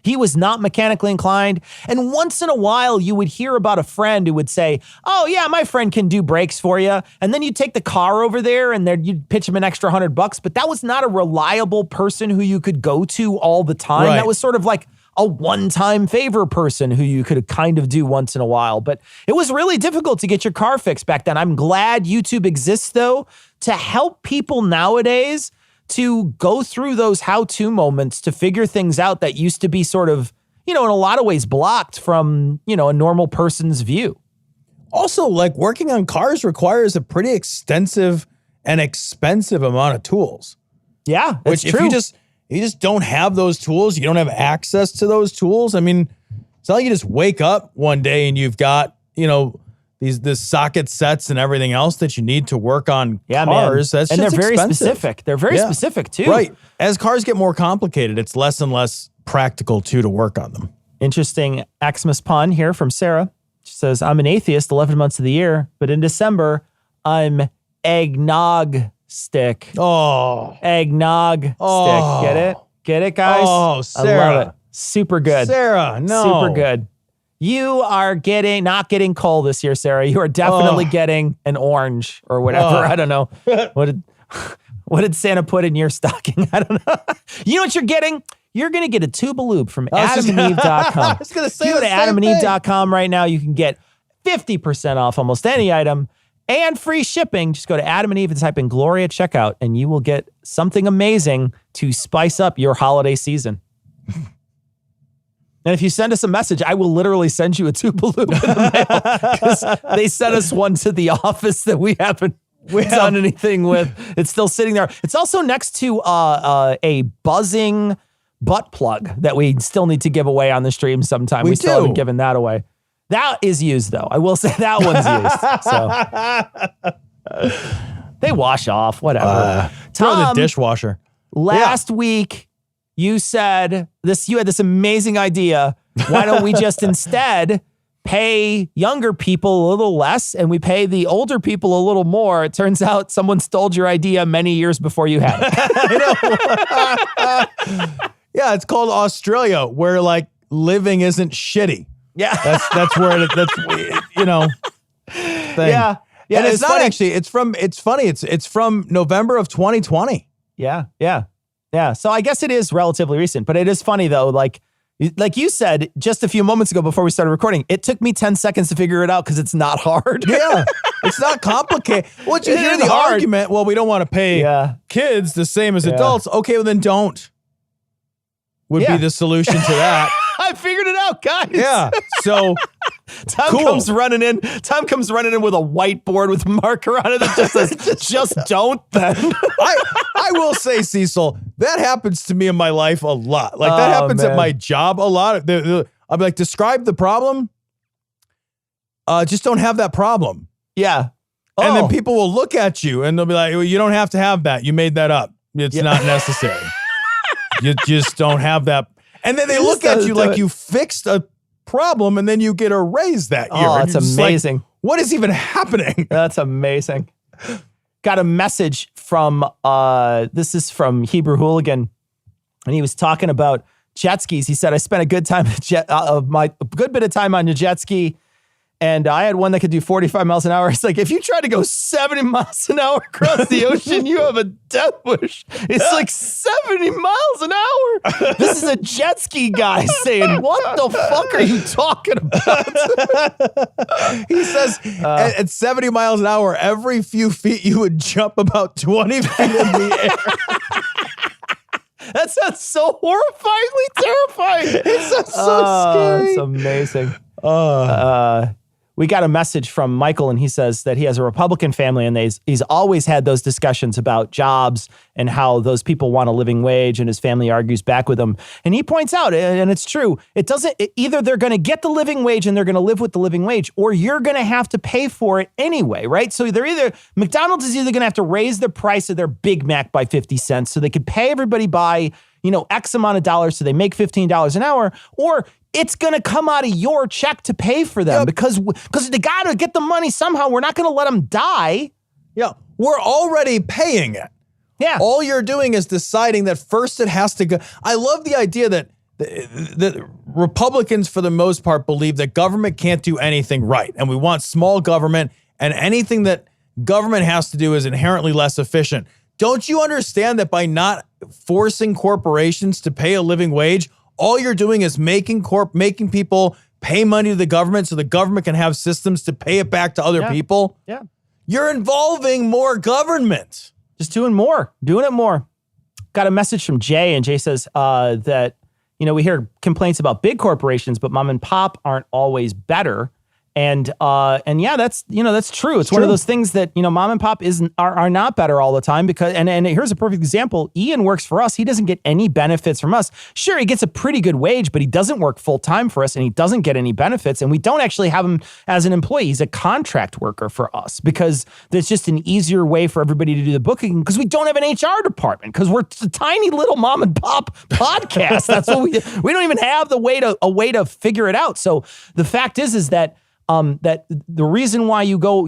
he was not mechanically inclined. And once in a while you would hear about a friend who would say, oh yeah, my friend can do brakes for you. And then you'd take the car over there and then you'd pitch him an extra $100, but that was not a reliable person who you could go to all the time. Right. That was sort of like a one-time favor person who you could kind of do once in a while. But it was really difficult to get your car fixed back then. I'm glad YouTube exists, though, to help people nowadays to go through those how-to moments to figure things out that used to be sort of, in a lot of ways blocked from, a normal person's view. Also, like working on cars requires a pretty extensive and expensive amount of tools. Yeah, that's true. If you just don't have those tools, you don't have access to those tools. I mean, it's not like you just wake up one day and you've got, the these socket sets and everything else that you need to work on cars. Man. And they're very expensive. specific. They're very specific too. Right. As cars get more complicated, it's less and less practical too to work on them. Interesting Xmas pun here from Sarah. She says, I'm an atheist 11 months of the year, but in December, I'm eggnog stick. Oh. Eggnog stick. Get it? Get it, guys? Oh, Sarah. I love it. Super good. Sarah, no. Super good. You are not getting coal this year, Sarah. You are definitely getting an orange or whatever. I don't know. What did Santa put in your stocking? I don't know. You know what you're getting? You're going to get a tube of lube from adamandeve.com. I was going to say you go to adamandeve.com right now. You can get 50% off almost any item and free shipping. Just go to Adam and Eve and type in Glory at checkout, and you will get something amazing to spice up your holiday season. And if you send us a message, I will literally send you a tube of lube in the mail, because they sent us one to the office that we haven't done anything with. It's still sitting there. It's also next to a buzzing butt plug that we still need to give away on the stream sometime. We still haven't given that away. That is used, though. I will say that one's used. So they wash off, whatever. Throw the dishwasher. Last week, you said you had this amazing idea. Why don't we just instead pay younger people a little less and we pay the older people a little more? It turns out someone stole your idea many years before you had it. I know. Yeah, it's called Australia, where like living isn't shitty. Yeah, that's where that's you know. Thing. Yeah. And it's not funny. Actually. It's funny. It's from November of 2020. Yeah. So I guess it is relatively recent, but it is funny though. Like you said just a few moments ago before we started recording, it took me 10 seconds to figure it out because it's not hard. Yeah, it's not complicated. Once you hear the argument, well, we don't want to pay kids the same as adults. Okay, well then don't. Would be the solution to that. I figured it out, guys. Yeah. So Tom comes running in with a whiteboard with marker on it that just says, just don't then. I will say, Cecil, that happens to me in my life a lot. Like that happens at my job a lot. I'm like, describe the problem. Just don't have that problem. Yeah. And then people will look at you and they'll be like, well, you don't have to have that. You made that up. It's not necessary. You just don't have that. And then they look at you like you fixed a problem and then you get a raise that year. Oh, that's amazing. Like, what is even happening? That's amazing. Got a message from, this is from Hebrew Hooligan, and he was talking about jet skis. He said, I spent a good bit of time on your jet ski, and I had one that could do 45 miles an hour. It's like, if you try to go 70 miles an hour across the ocean, you have a death wish. It's like 70 miles an hour. This is a jet ski guy saying, what the fuck are you talking about? He says at 70 miles an hour, every few feet you would jump about 20 feet in the air. That sounds so horrifyingly terrifying. It sounds so scary. It's amazing. We got a message from Michael, and he says that he has a Republican family, and he's always had those discussions about jobs and how those people want a living wage, and his family argues back with him. And he points out, and it's true, either they're going to get the living wage and they're going to live with the living wage, or you're going to have to pay for it anyway, right? So McDonald's is either going to have to raise the price of their Big Mac by 50 cents so they could pay everybody by, X amount of dollars so they make $15 an hour, or it's going to come out of your check to pay for them because they got to get the money somehow. We're not going to let them die. Yeah, we're already paying it. Yeah. All you're doing is deciding that first it has to go. I love the idea that the Republicans, for the most part, believe that government can't do anything right. And we want small government, and anything that government has to do is inherently less efficient. Don't you understand that by not forcing corporations to pay a living wage, all you're doing is making people pay money to the government so the government can have systems to pay it back to other people? Yeah. You're involving more government. Just doing it more. Got a message from Jay, and Jay says that, we hear complaints about big corporations, but mom and pop aren't always better. And yeah, that's true. It's one of those things that, mom and pop are not better all the time because, and here's a perfect example. Ian works for us. He doesn't get any benefits from us. Sure, he gets a pretty good wage, but he doesn't work full time for us and he doesn't get any benefits. And we don't actually have him as an employee. He's a contract worker for us because there's just an easier way for everybody to do the booking because we don't have an HR department because we're a tiny little mom and pop podcast. That's what we don't even have a way to figure it out. So the fact is that that the reason why you go,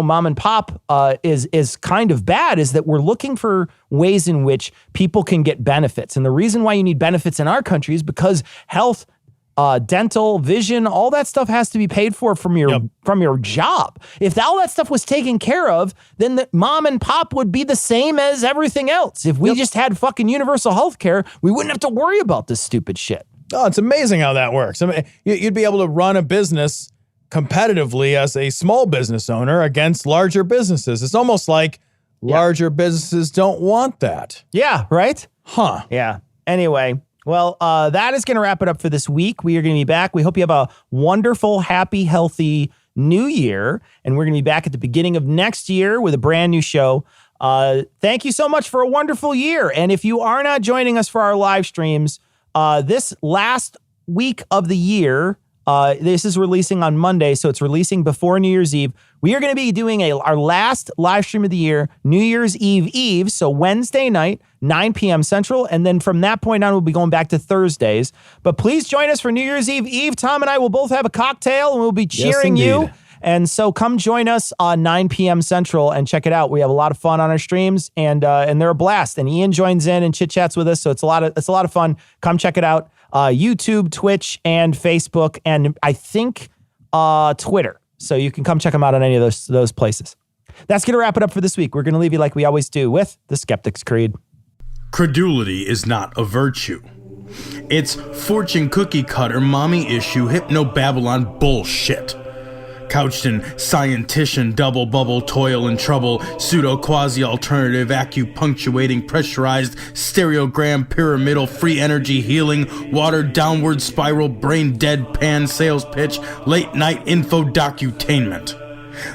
mom and pop is kind of bad is that we're looking for ways in which people can get benefits. And the reason why you need benefits in our country is because health, dental, vision, all that stuff has to be paid for from your job. If all that stuff was taken care of, then the mom and pop would be the same as everything else. If we just had fucking universal health care, we wouldn't have to worry about this stupid shit. Oh, it's amazing how that works. I mean, you'd be able to run a business competitively as a small business owner against larger businesses. It's almost like larger businesses don't want that. Yeah, right? Huh. Yeah. Anyway, well, that is going to wrap it up for this week. We are going to be back. We hope you have a wonderful, happy, healthy new year. And we're going to be back at the beginning of next year with a brand new show. Thank you so much for a wonderful year. And if you are not joining us for our live streams, this last week of the year, this is releasing on Monday, so it's releasing before New Year's Eve. We are going to be doing our last live stream of the year, New Year's Eve, so Wednesday night, 9 p.m. Central, and then from that point on, we'll be going back to Thursdays. But please join us for New Year's Eve. Tom and I will both have a cocktail, and we'll be cheering you. And so come join us on 9 p.m. Central and check it out. We have a lot of fun on our streams, and they're a blast. And Ian joins in and chit-chats with us, so it's a lot of fun. Come check it out. YouTube, Twitch, and Facebook, and I think Twitter. So you can come check them out on any of those places. That's going to wrap it up for this week. We're going to leave you like we always do with the Skeptic's Creed. Credulity is not a virtue. It's fortune cookie cutter, mommy issue, hypno-Babylon bullshit. Couched in scientician, double bubble, toil and trouble, pseudo quasi alternative, acupunctuating, pressurized, stereogram, pyramidal, free energy healing, watered downward spiral, brain deadpan sales pitch, late night info docutainment.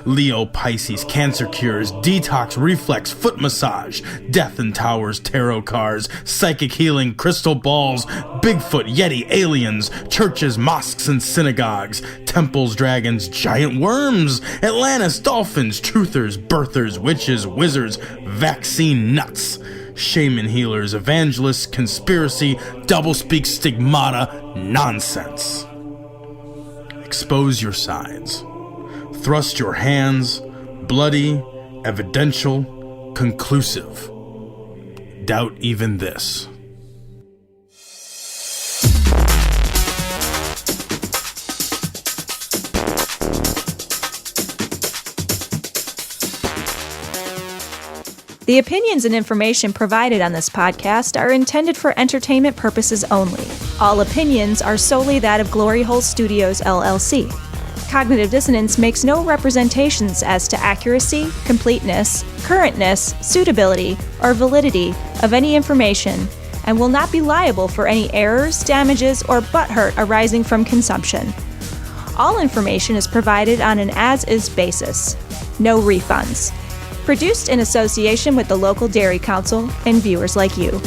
Leo, Pisces, cancer cures, detox, reflex, foot massage, death and towers, tarot cards, psychic healing, crystal balls, Bigfoot, Yeti, aliens, churches, mosques and synagogues, temples, dragons, giant worms, Atlantis, dolphins, truthers, birthers, witches, wizards, vaccine nuts, shaman healers, evangelists, conspiracy, doublespeak, stigmata, nonsense. Expose your sides. Thrust your hands, bloody, evidential, conclusive. Doubt even this. The opinions and information provided on this podcast are intended for entertainment purposes only. All opinions are solely that of Glory Hole Studios, LLC. Cognitive Dissonance makes no representations as to accuracy, completeness, currentness, suitability, or validity of any information and will not be liable for any errors, damages, or butthurt arising from consumption. All information is provided on an as-is basis. No refunds. Produced in association with the local Dairy Council and viewers like you.